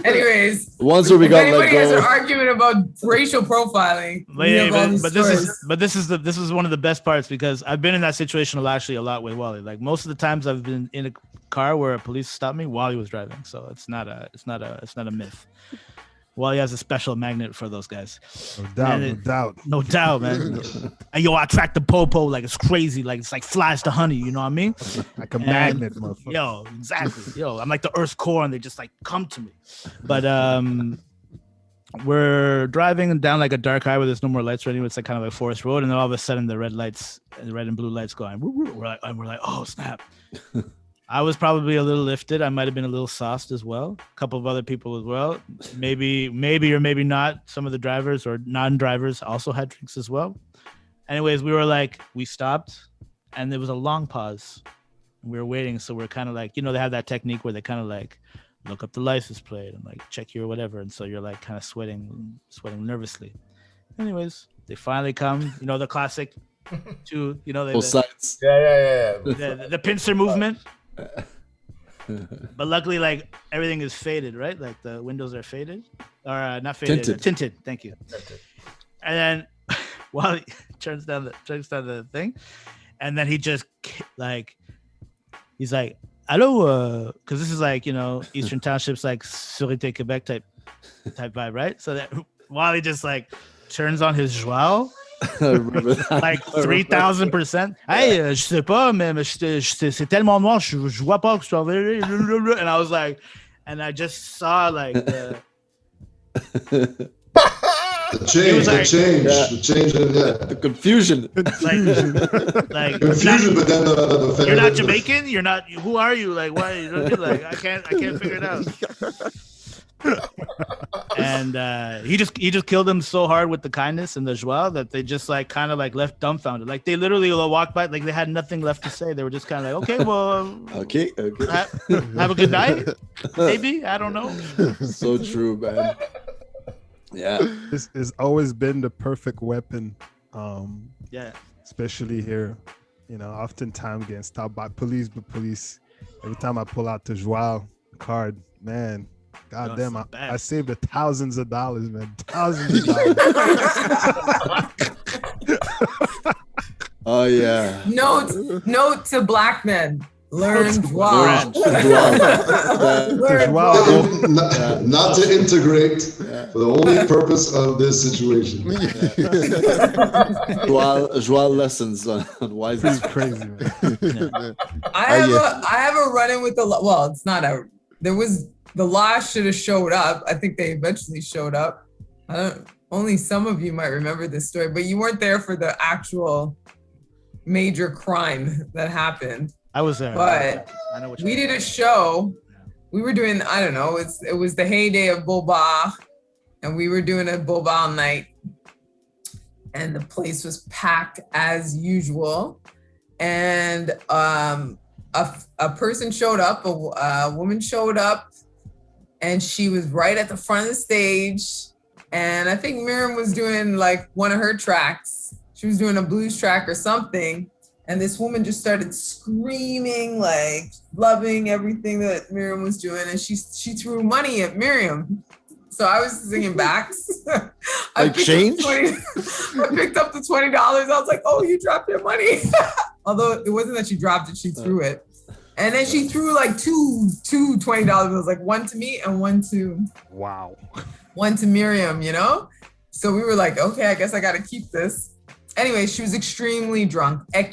Anyways, once we got let has an go. argument about racial profiling. This is one of the best parts because I've been in that situation actually a lot with Wally. Like most of the times I've been in a car where a police stopped me, Wally was driving. So it's not a myth. Wally has a special magnet for those guys. No doubt, man. And yo, I track the popo like it's crazy, like it's like flies to honey. You know what I mean? Like a magnet, motherfucker. Yo, exactly. Yo, I'm like the Earth's core, and they just like come to me. But we're driving down like a dark highway. There's no more lights or anything. It's like kind of like forest road, and then all of a sudden the red and blue lights going. We're like, oh snap. I was probably a little lifted. I might have been a little sauced as well. A couple of other people as well. Maybe or maybe not. Some of the drivers or non-drivers also had drinks as well. Anyways, we stopped and there was a long pause. We were waiting. So we're kind of like, they have that technique where they kind of like look up the license plate and like check your whatever. And so you're like kind of sweating nervously. Anyways, they finally come, the classic two, Both sides. Yeah. The pincer movement. But luckily, like everything is faded, right? Like the windows are faded, or not faded, tinted. Thank you. Tinted. And then Wally turns down the thing, and then he just he's like, "Hello," because this is like Eastern Townships, like Sûreté Québec type vibe, right? So that Wally just like turns on his joie. Like 3000%. Hey, je sais pas, mais c'est tellement noir, je vois pas que je suis. And I was like, and I just saw like the change, the confusion. Like confusion, but then the you're not Jamaican. You're not. Who are you? Like, why? Like, I can't figure it out. And he just killed them so hard with the kindness and the joie that they just like kind of like left dumbfounded. Like they literally walked by like they had nothing left to say. They were just kind of like, okay, well, okay. Have a good night. Maybe, I don't know. So true, man. Yeah, this has always been the perfect weapon. Yeah, especially here. Oftentimes getting stopped by police, but police. Every time I pull out the joie card, man. God damn, I saved thousands of dollars, man. Thousands of dollars. Oh yeah. Note to black men. Learn Joao. Not to integrate for the only purpose of this situation. Joao lessons on why This is crazy, man. I have a run-in with the law. Well, it's not a. There was the law should have showed up. I think they eventually showed up. Only some of you might remember this story, but you weren't there for the actual major crime that happened. I was there. But I know what we did a show. We were doing, I don't know, it was the heyday of Boba, and we were doing a Boba night. And the place was packed as usual. And a person showed up, a woman showed up, and she was right at the front of the stage. And I think Miriam was doing like one of her tracks. She was doing a blues track or something. And this woman just started screaming, like loving everything that Miriam was doing. And she threw money at Miriam. So I was singing back. Like change? I picked up the $20. I was like, oh, you dropped your money. Although it wasn't that she dropped it, she threw it. And then she threw like two $20 bills, like one to me and one to Miriam, you know? So we were like, okay, I guess I got to keep this. Anyway, she was extremely drunk. And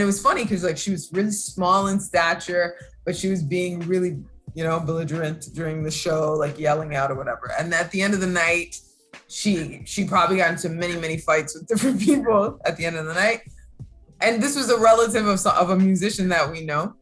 it was funny because like she was really small in stature, but she was being really, you know, belligerent during the show, like yelling out or whatever. And at the end of the night, she probably got into many, many fights with different people at the end of the night. And this was a relative of a musician that we know.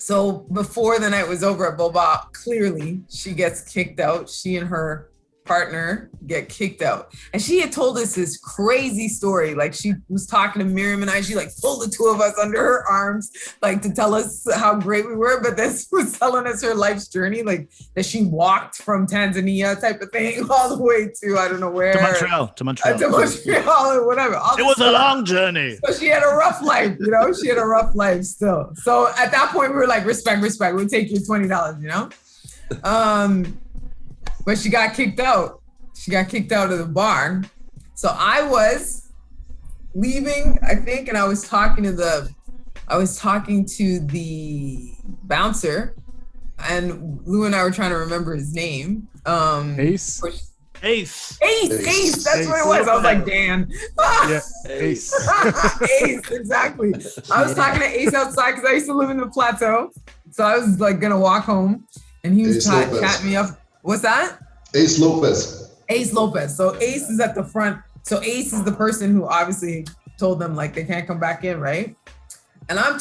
So before the night was over at Boba, clearly she gets kicked out. She and her partner get kicked out. And she had told us this crazy story. Like she was talking to Miriam and I, she like pulled the two of us under her arms, like to tell us how great we were. But this was telling us her life's journey, like that she walked from Tanzania type of thing all the way to, I don't know where. To Montreal or whatever. It was a long journey. So she had a rough life, you know? She had a rough life still. So at that point, we were like, respect. We'll take your $20, you know? But she got kicked out. She got kicked out of the bar. So I was leaving, I think, and I was talking to the bouncer, and Lou and I were trying to remember his name. Ace. Ace. That's what it was. I was like, Dan. Yeah, Ace. Ace, exactly. I was talking to Ace outside because I used to live in the plateau. So I was like gonna walk home, and he was chatting me up. What's that? Ace Lopez. So Ace is at the front. So Ace is the person who obviously told them like they can't come back in, right? And I'm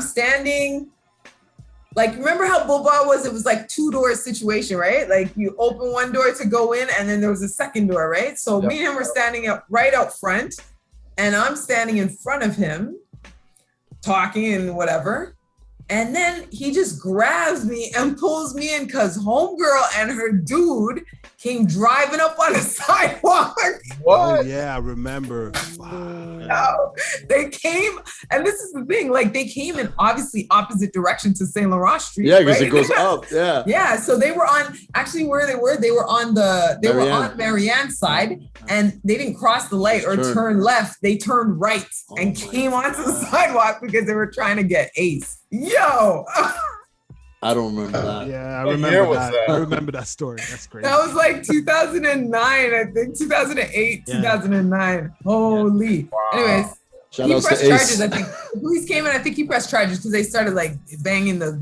standing. Like, remember how Boba was? It was like 2-door situation, right? Like you open one door to go in and then there was a second door, right? So me and him were standing up right out front, and I'm standing in front of him talking and whatever. And then he just grabs me and pulls me in because homegirl and her dude came driving up on the sidewalk. What? Oh, yeah, I remember. No, they came, and this is the thing, like they came in obviously opposite direction to Saint Laurent Street. Yeah, because right? it goes up. Yeah. Yeah. So they were on where they were on Marianne's side, and they didn't cross the light or turn left. They turned right and came onto the sidewalk because they were trying to get Ace. Yo. I don't remember that. Yeah, I remember that. I remember that story. That's crazy. That was like 2009, I think. 2008, 2009. Holy. Wow. Anyways, he pressed charges, I think. The police came in, I think he pressed charges because they started like banging the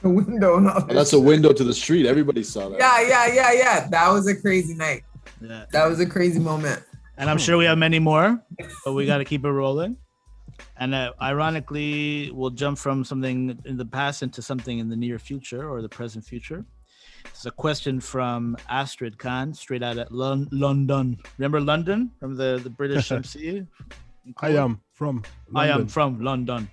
window. And all that. That's a window to the street. Everybody saw that. Yeah. That was a crazy night. Yeah. That was a crazy moment. And I'm sure we have many more, but we got to keep it rolling. And ironically, we'll jump from something in the past into something in the near future or the present future. It's a question from Astrid Khan, straight out of London. Remember London from the British MC? I am from London.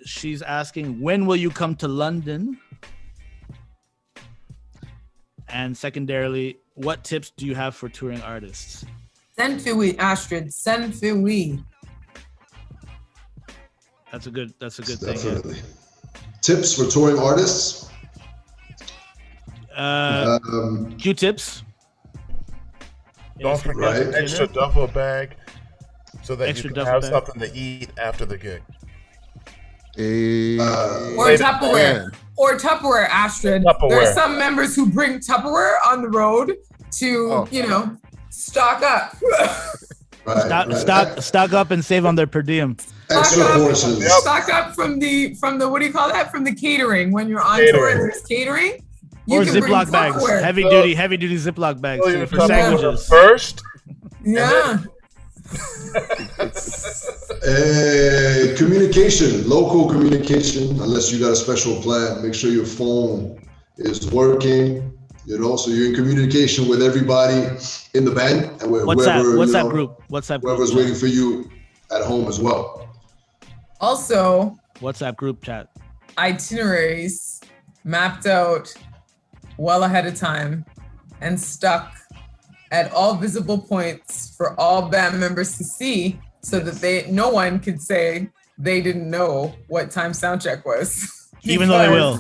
She's asking, when will you come to London? And secondarily, what tips do you have for touring artists? Send for we, Astrid. Send for we. That's a good thing. Definitely. Tips for touring artists? Q-tips. Don't forget an extra duffel bag so that Extra you can duffel have bag. something to eat after the gig. Or Tupperware. Or Tupperware, Astrid. Tupperware. There are some members who bring Tupperware on the road to, stock up. Stock up and save on their per diem. Extra portions. Stock up from the what do you call that? From the catering. When you're on tour and there's catering. Or You can bring Ziploc bags. Tupperware. Heavy duty Ziploc bags too, for sandwiches. First. Yeah. Communication, local communication, unless you got a special plan, make sure your phone is working, so you're in communication with everybody in the band and WhatsApp group. Whoever's waiting for you at home as well. Also, WhatsApp group chat. Itineraries mapped out well ahead of time and stuck at all visible points for all band members to see, so that no one could say they didn't know what time sound check was. Even though they will.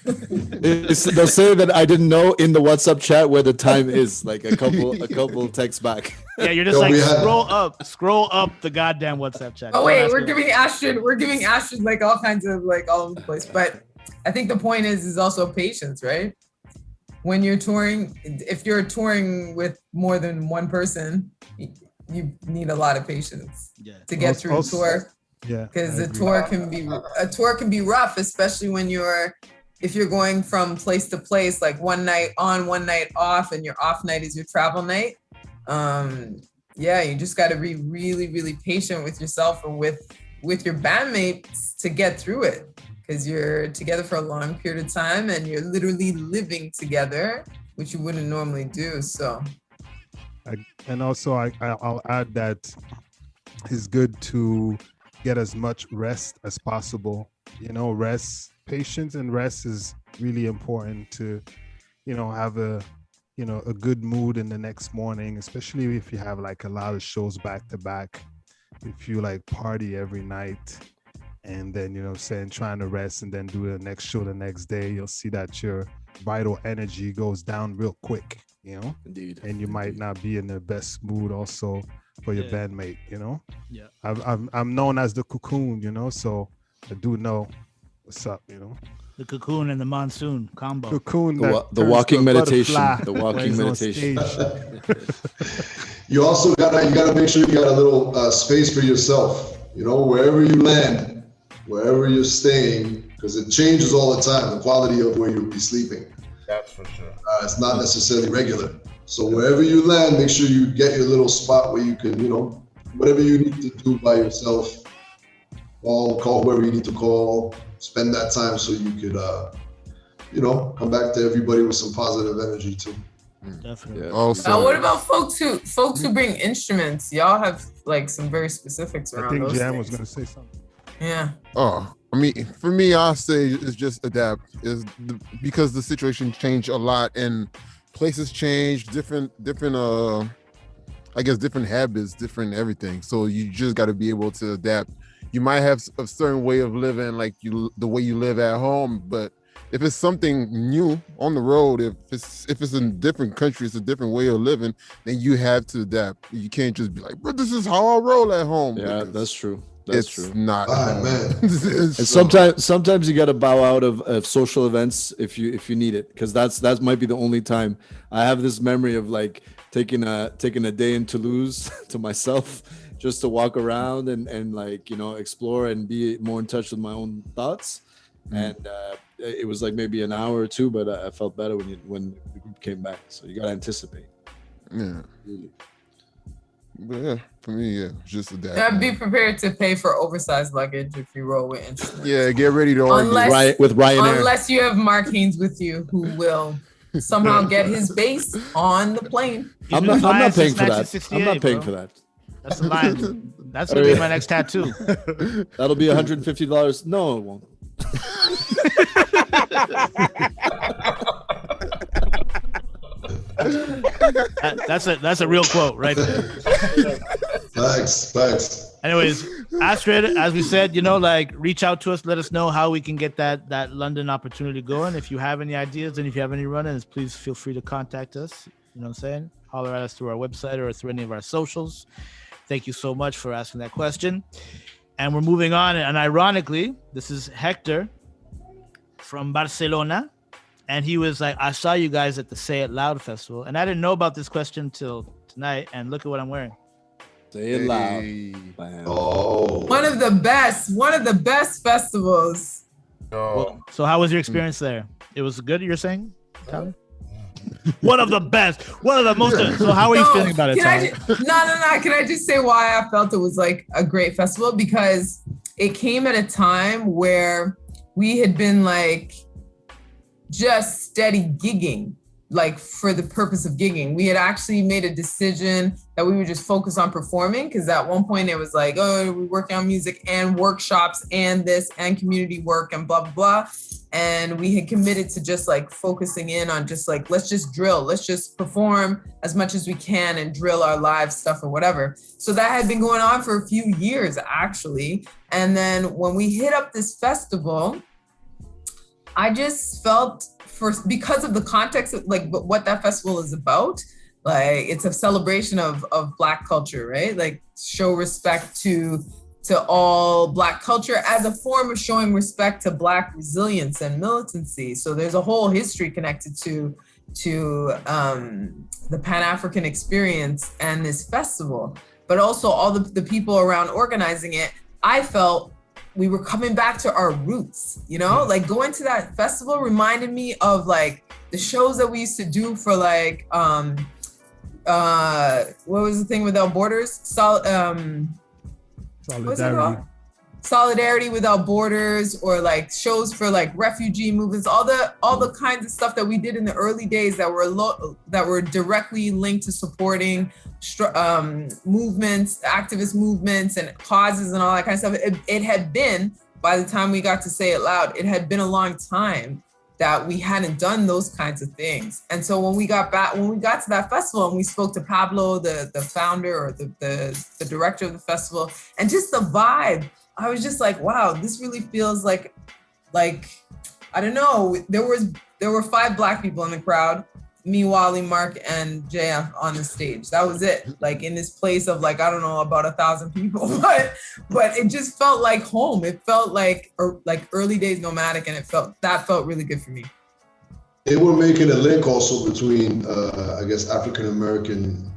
They'll say that I didn't know in the WhatsApp chat where the time is, like a couple texts back. Yeah, you're just scroll up the goddamn WhatsApp chat. Oh wait, we're giving Astrid like all kinds of like all over the place. But I think the point is also patience, right? When you're touring, if you're touring with more than one person, you need a lot of patience to get through a tour. Yeah, because a tour can be rough, especially when if you're going from place to place, like one night on, one night off, and your off night is your travel night. You just got to be really, really patient with yourself and with your bandmates to get through it. Because you're together for a long period of time and you're literally living together, which you wouldn't normally do. So, I'll add that it's good to get as much rest as possible. Patience and rest is really important to, have a good mood in the next morning, especially if you have like a lot of shows back to back. If you like party every night, and then, trying to rest and then do the next show the next day, you'll see that your vital energy goes down real quick, Indeed. And you might not be in the best mood also for your bandmate, Yeah. I'm known as the cocoon, so I do know what's up, The cocoon and the monsoon combo. Cocoon, the walking meditation. The walking meditation. You also gotta make sure you got a little space for yourself, wherever you land. Wherever you're staying, because it changes all the time, the quality of where you'll be sleeping. That's for sure. It's not necessarily regular. So wherever you land, make sure you get your little spot where you can, whatever you need to do by yourself, call whoever you need to call, spend that time so you could, come back to everybody with some positive energy too. Definitely. Yeah. Also, what about folks who bring instruments? Y'all have like some very specifics around I think those Jam things. was going to say something. Yeah. Oh, I mean, for me, I'll say it's just adapt. Because the situation changed a lot and places change, different habits, different everything. So you just got to be able to adapt. You might have a certain way of living, like the way you live at home, but if it's something new on the road, if it's in a different country, it's a different way of living, then you have to adapt. You can't just be like, "But this is how I roll at home." Yeah, that's true. That's true. Not. Man. And sometimes you got to bow out of social events if you need it, because that might be the only time. I have this memory of like taking a day in Toulouse to myself, just to walk around and like explore and be more in touch with my own thoughts. And it was like maybe an hour or two, but I felt better when the group came back. So you got to anticipate. Yeah. Really. But yeah, for me, just adapt. Be prepared to pay for oversized luggage if you roll with instruments. Yeah, get ready to argue. With Ryanair. Unless you have Mark Haynes with you, who will somehow get his bass on the plane. I'm not paying for that. I'm not paying for that. That's a line. That's gonna be my next tattoo. That'll be $150. No, it won't. That's a real quote right there. Thanks. Anyways, Astrid, as we said, like reach out to us, let us know how we can get that London opportunity going. If you have any ideas and if you have any run-ins, please feel free to contact us. You know what I'm saying? Holler at us through our website or through any of our socials. Thank you so much for asking that question. And we're moving on. And ironically, this is Hector from Barcelona. And he was like, I saw you guys at the Say It Loud festival. And I didn't know about this question till tonight. And look at what I'm wearing. Say it loud. Bam. Oh. One of the best festivals. Well, so how was your experience there? It was good, you're saying, Tyler? One of the best, one of the most. So how are you feeling about it, Tyler? No. Can I just say why I felt it was like a great festival? Because it came at a time where we had been like just steady gigging, like for the purpose of gigging. We had actually made a decision that we would just focus on performing, because at one point it was like, oh, we're working on music and workshops and this and community work and blah, blah, blah. And we had committed to just like focusing in on just like, let's just drill, let's just perform as much as we can and drill our live stuff or whatever. So that had been going on for a few years actually. And then when we hit up this festival, I just felt because of the context of like what that festival is about, like it's a celebration of Black culture, right? Like show respect to all Black culture as a form of showing respect to Black resilience and militancy. So there's a whole history connected to the Pan-African experience and this festival, but also all the people around organizing it. I felt we were coming back to our roots, like going to that festival reminded me of like the shows that we used to do for like, what was the thing Without Borders? Solidarity Without Borders, or like shows for like refugee movements, all the kinds of stuff that we did in the early days that were directly linked to supporting movements, activist movements and causes and all that kind of stuff. It had been, by the time we got to Say It Loud, it had been a long time that we hadn't done those kinds of things. And so when we got to that festival and we spoke to Pablo, the founder or the director of the festival, and just the vibe, I was just like, wow, this really feels like, I don't know, there were 5 Black people in the crowd, me, Wally, Mark, and JF on the stage. That was it. Like in this place of like, I don't know, about 1,000 people, but it just felt like home. It felt like early days Nomadic, and that felt really good for me. They were making a link also between, I guess, African-American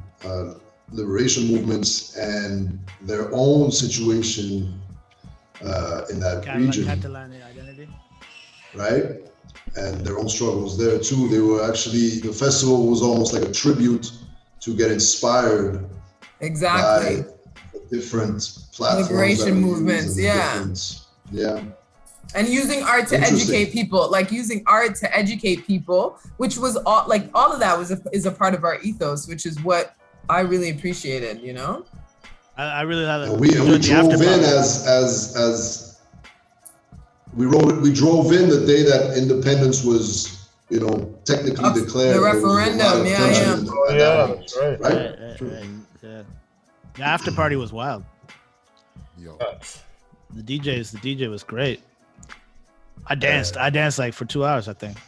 liberation movements and their own situation in that region, Catalan identity, right? And their own struggles there too. They were actually, the festival was almost like a tribute to get inspired by different platforms, liberation movements, yeah. And using art to educate people, which was all of that is a part of our ethos, which is what I really appreciated, I really love it. We drove in as we drove in the day that independence was, technically declared. The referendum, that's right. Right. The after party was wild. Yo. The DJ was great. I danced like for 2 hours, I think.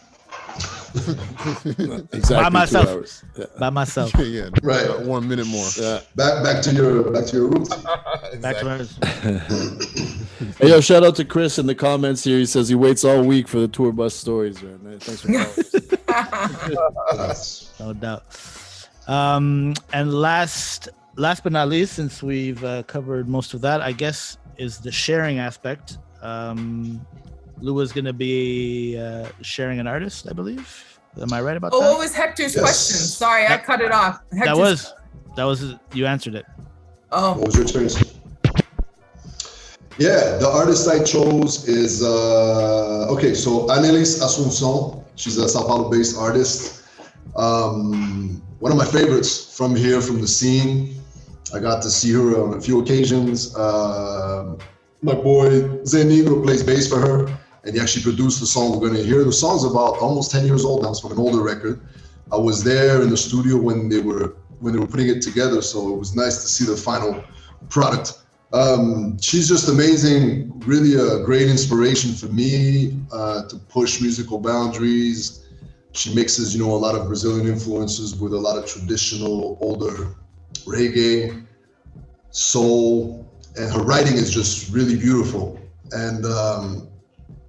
Exactly. By myself. 2 hours. Yeah. By myself. Yeah, right. 1 minute more. Yeah. Back to your roots. Back to ours. Hey, yo, shout out to Chris in the comments here. He says he waits all week for the tour bus stories, man. Thanks for calling. No doubt. And last but not least, since we've covered most of that, I guess, is the sharing aspect. Lou is going to be sharing an artist, I believe. Am I right about that? What was Hector's question? Sorry, I cut it off. That was you answered it. Oh. What was your choice? Yeah, the artist I chose is so Annelise Asuncion. She's a Sao Paulo-based artist. One of my favorites from the scene. I got to see her on a few occasions. My boy Zé Negro plays bass for her, and he actually produced the song we're going to hear. The song's about almost 10 years old now. It's from an older record. I was there in the studio when they were putting it together, so it was nice to see the final product. She's just amazing, really a great inspiration for me to push musical boundaries. She mixes, a lot of Brazilian influences with a lot of traditional, older reggae, soul, and her writing is just really beautiful. And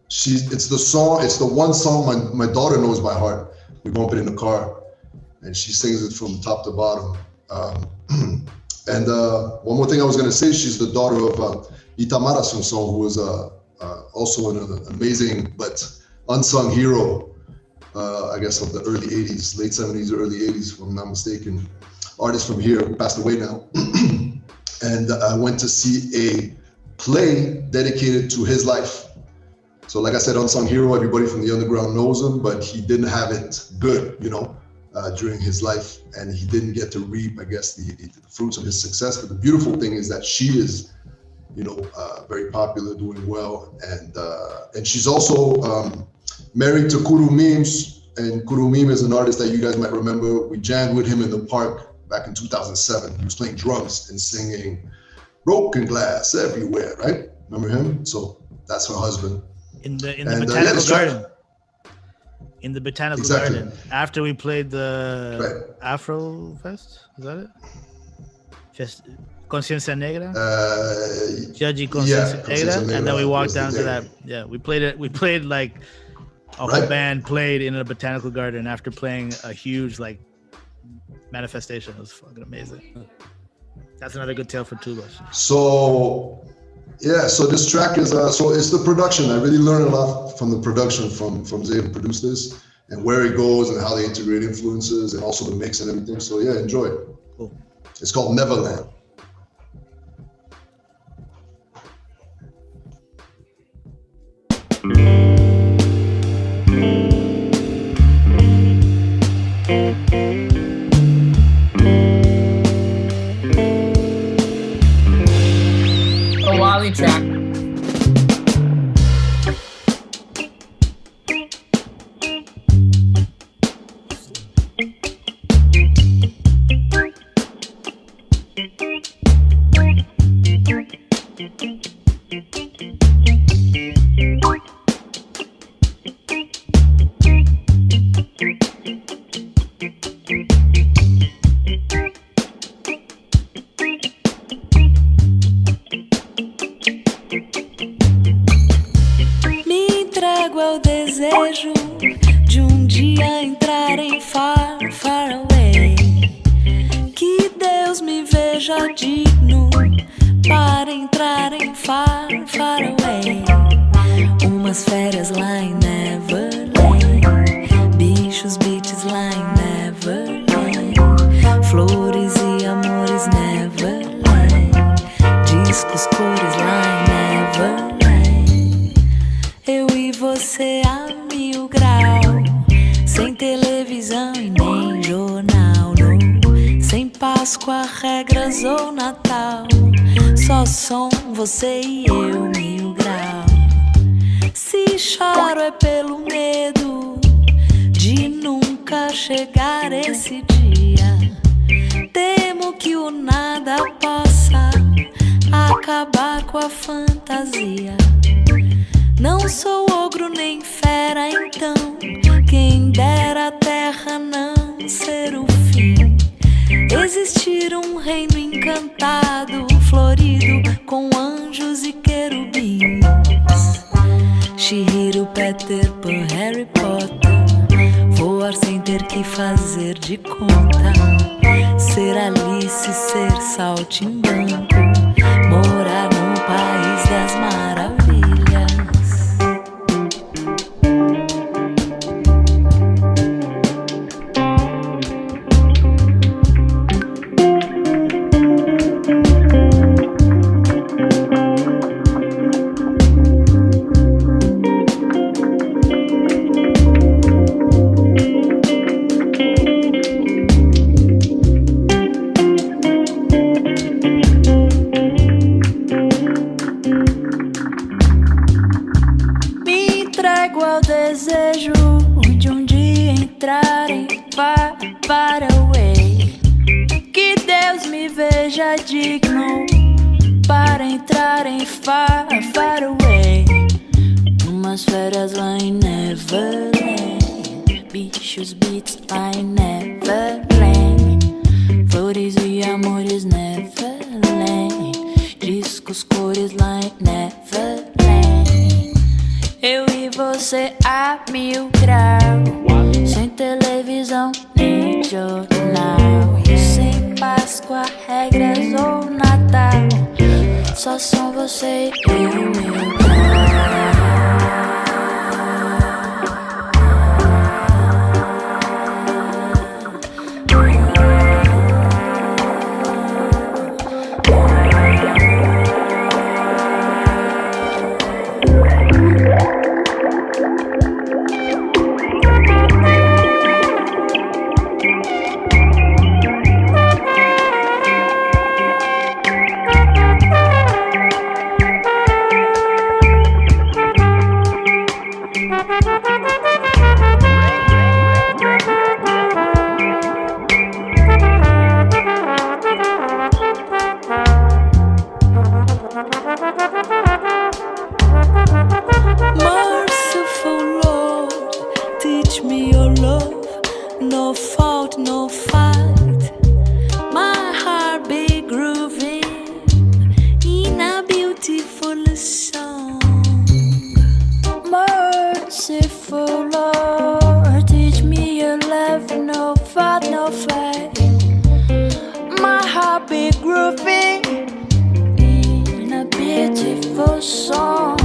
it's the one song my daughter knows by heart. We bump it in the car, and she sings it from top to bottom. And one more thing I was going to say, she's the daughter of Itamar Assunção, who was also an amazing but unsung hero, I guess, of the early 80s, late 70s or early 80s, if I'm not mistaken. Artist from here, who passed away now. And I went to see a play dedicated to his life. So like I said, unsung hero, everybody from the underground knows him, but he didn't have it good, during his life, and he didn't get to reap, I guess, the fruits of his success. But the beautiful thing is that she is, very popular, doing well, and she's also married to Kuru Memes, and Kuru Meme is an artist that you guys might remember. We jammed with him in the park back in 2007. He was playing drums and singing "Broken Glass Everywhere," right? Remember him? So that's her husband. In the botanical garden. In the botanical garden, after we played the Afro Fest, is that it? Conciencia Negra, Judgy Conciencia Negra, and then we walked down to that. Yeah, we played it. We played like a whole band played in a botanical garden after playing a huge manifestation. It was fucking amazing. That's another good tale for tuba. So this track is so it's the production. I really learned a lot from the production from Zay, who produced this, and where it goes and how they integrate influences and also the mix and everything. So yeah, enjoy it. Cool. It's called Neverland. A Wally track. Você e eu, 1000 graus. Se choro é pelo medo de nunca chegar esse dia. Temo que o nada possa acabar com a fantasia. Não sou ogro nem fera, então quem dera a terra não ser o fim. Existir um reino encantado, florido, com anjos e querubins. Chihiro, Peter Pan, Harry Potter. Voar sem ter que fazer de conta. Ser Alice, ser saltimbanco. Morar no país das maravilhas. Digno para entrar em far, far away. Umas férias lá em Neverland. Bichos, beats lá em Neverland. Flores e amores Neverland. Discos, cores lá em Neverland. Eu e você a 1000 graus. Sem televisão nem jornal. E sem Páscoa, regras ou Natal. Só são você e eu, meu pai. Merciful Lord, teach me your love. No fault, no fight. My heart be grooving in a beautiful song. Merciful Lord, teach me your love. No fault, no fight. My heart be grooving in a beautiful song.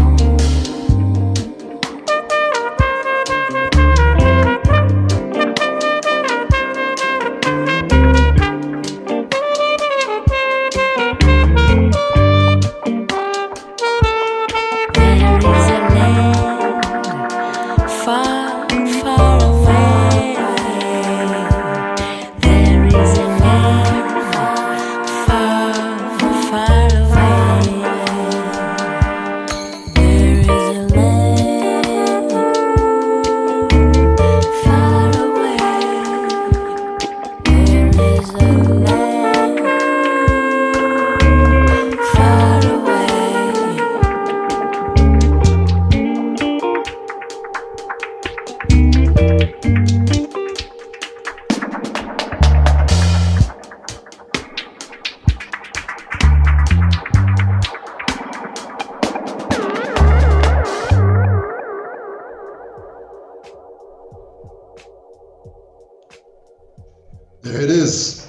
There it is,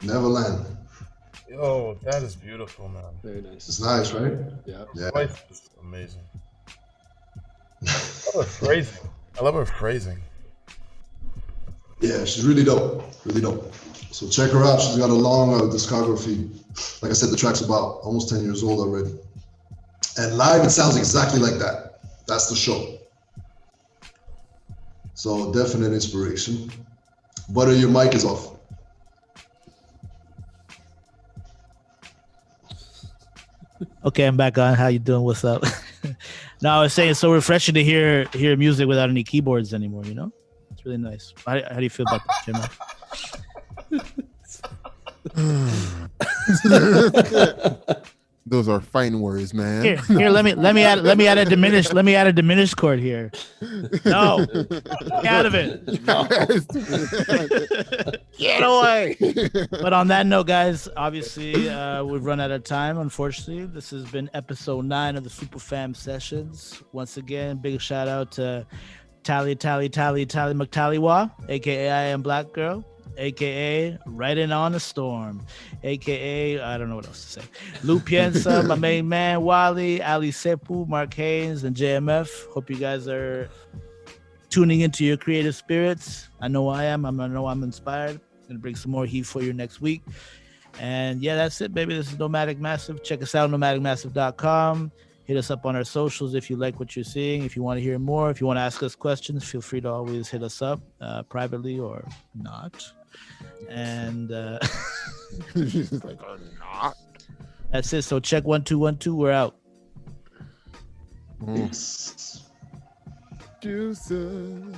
Neverland. Yo, that is beautiful, man. Very nice. It's nice, right? Yeah. Yeah. Voice is amazing. I love her phrasing. I love her phrasing. Yeah, she's really dope. Really dope. So check her out. She's got a long discography. Like I said, the track's about almost 10 years old already. And live, it sounds exactly like that. That's the show. So definite inspiration. Butter, your mic is off. Okay, I'm back on. How you doing? What's up? No, I was saying it's so refreshing to hear music without any keyboards anymore. You know, it's really nice. How do you feel about that, Jimmy? Those are fine words, man. Here, let me add a diminished chord here. No, get out of it. Get away. But on that note, guys, obviously we've run out of time. Unfortunately, this has been episode 9 of the SUPAFAM sessions. Once again, big shout out to Tally McTallywa, aka I Am Black Girl, aka Riding on a Storm, aka I don't know what else to say. Lou Piensa, my main man, Wally, Ali Sepu, Mark Haynes, and JMF. Hope you guys are tuning into your creative spirits. I know I am. I know I'm inspired. Gonna bring some more heat for you next week. And yeah, that's it, baby. This is Nomadic Massive. Check us out, nomadicmassive.com. Hit us up on our socials if you like what you're seeing. If you want to hear more, if you want to ask us questions, feel free to always hit us up privately or not. And She's like, or not. That's it. So check 1212. We're out. Peace. Deuces.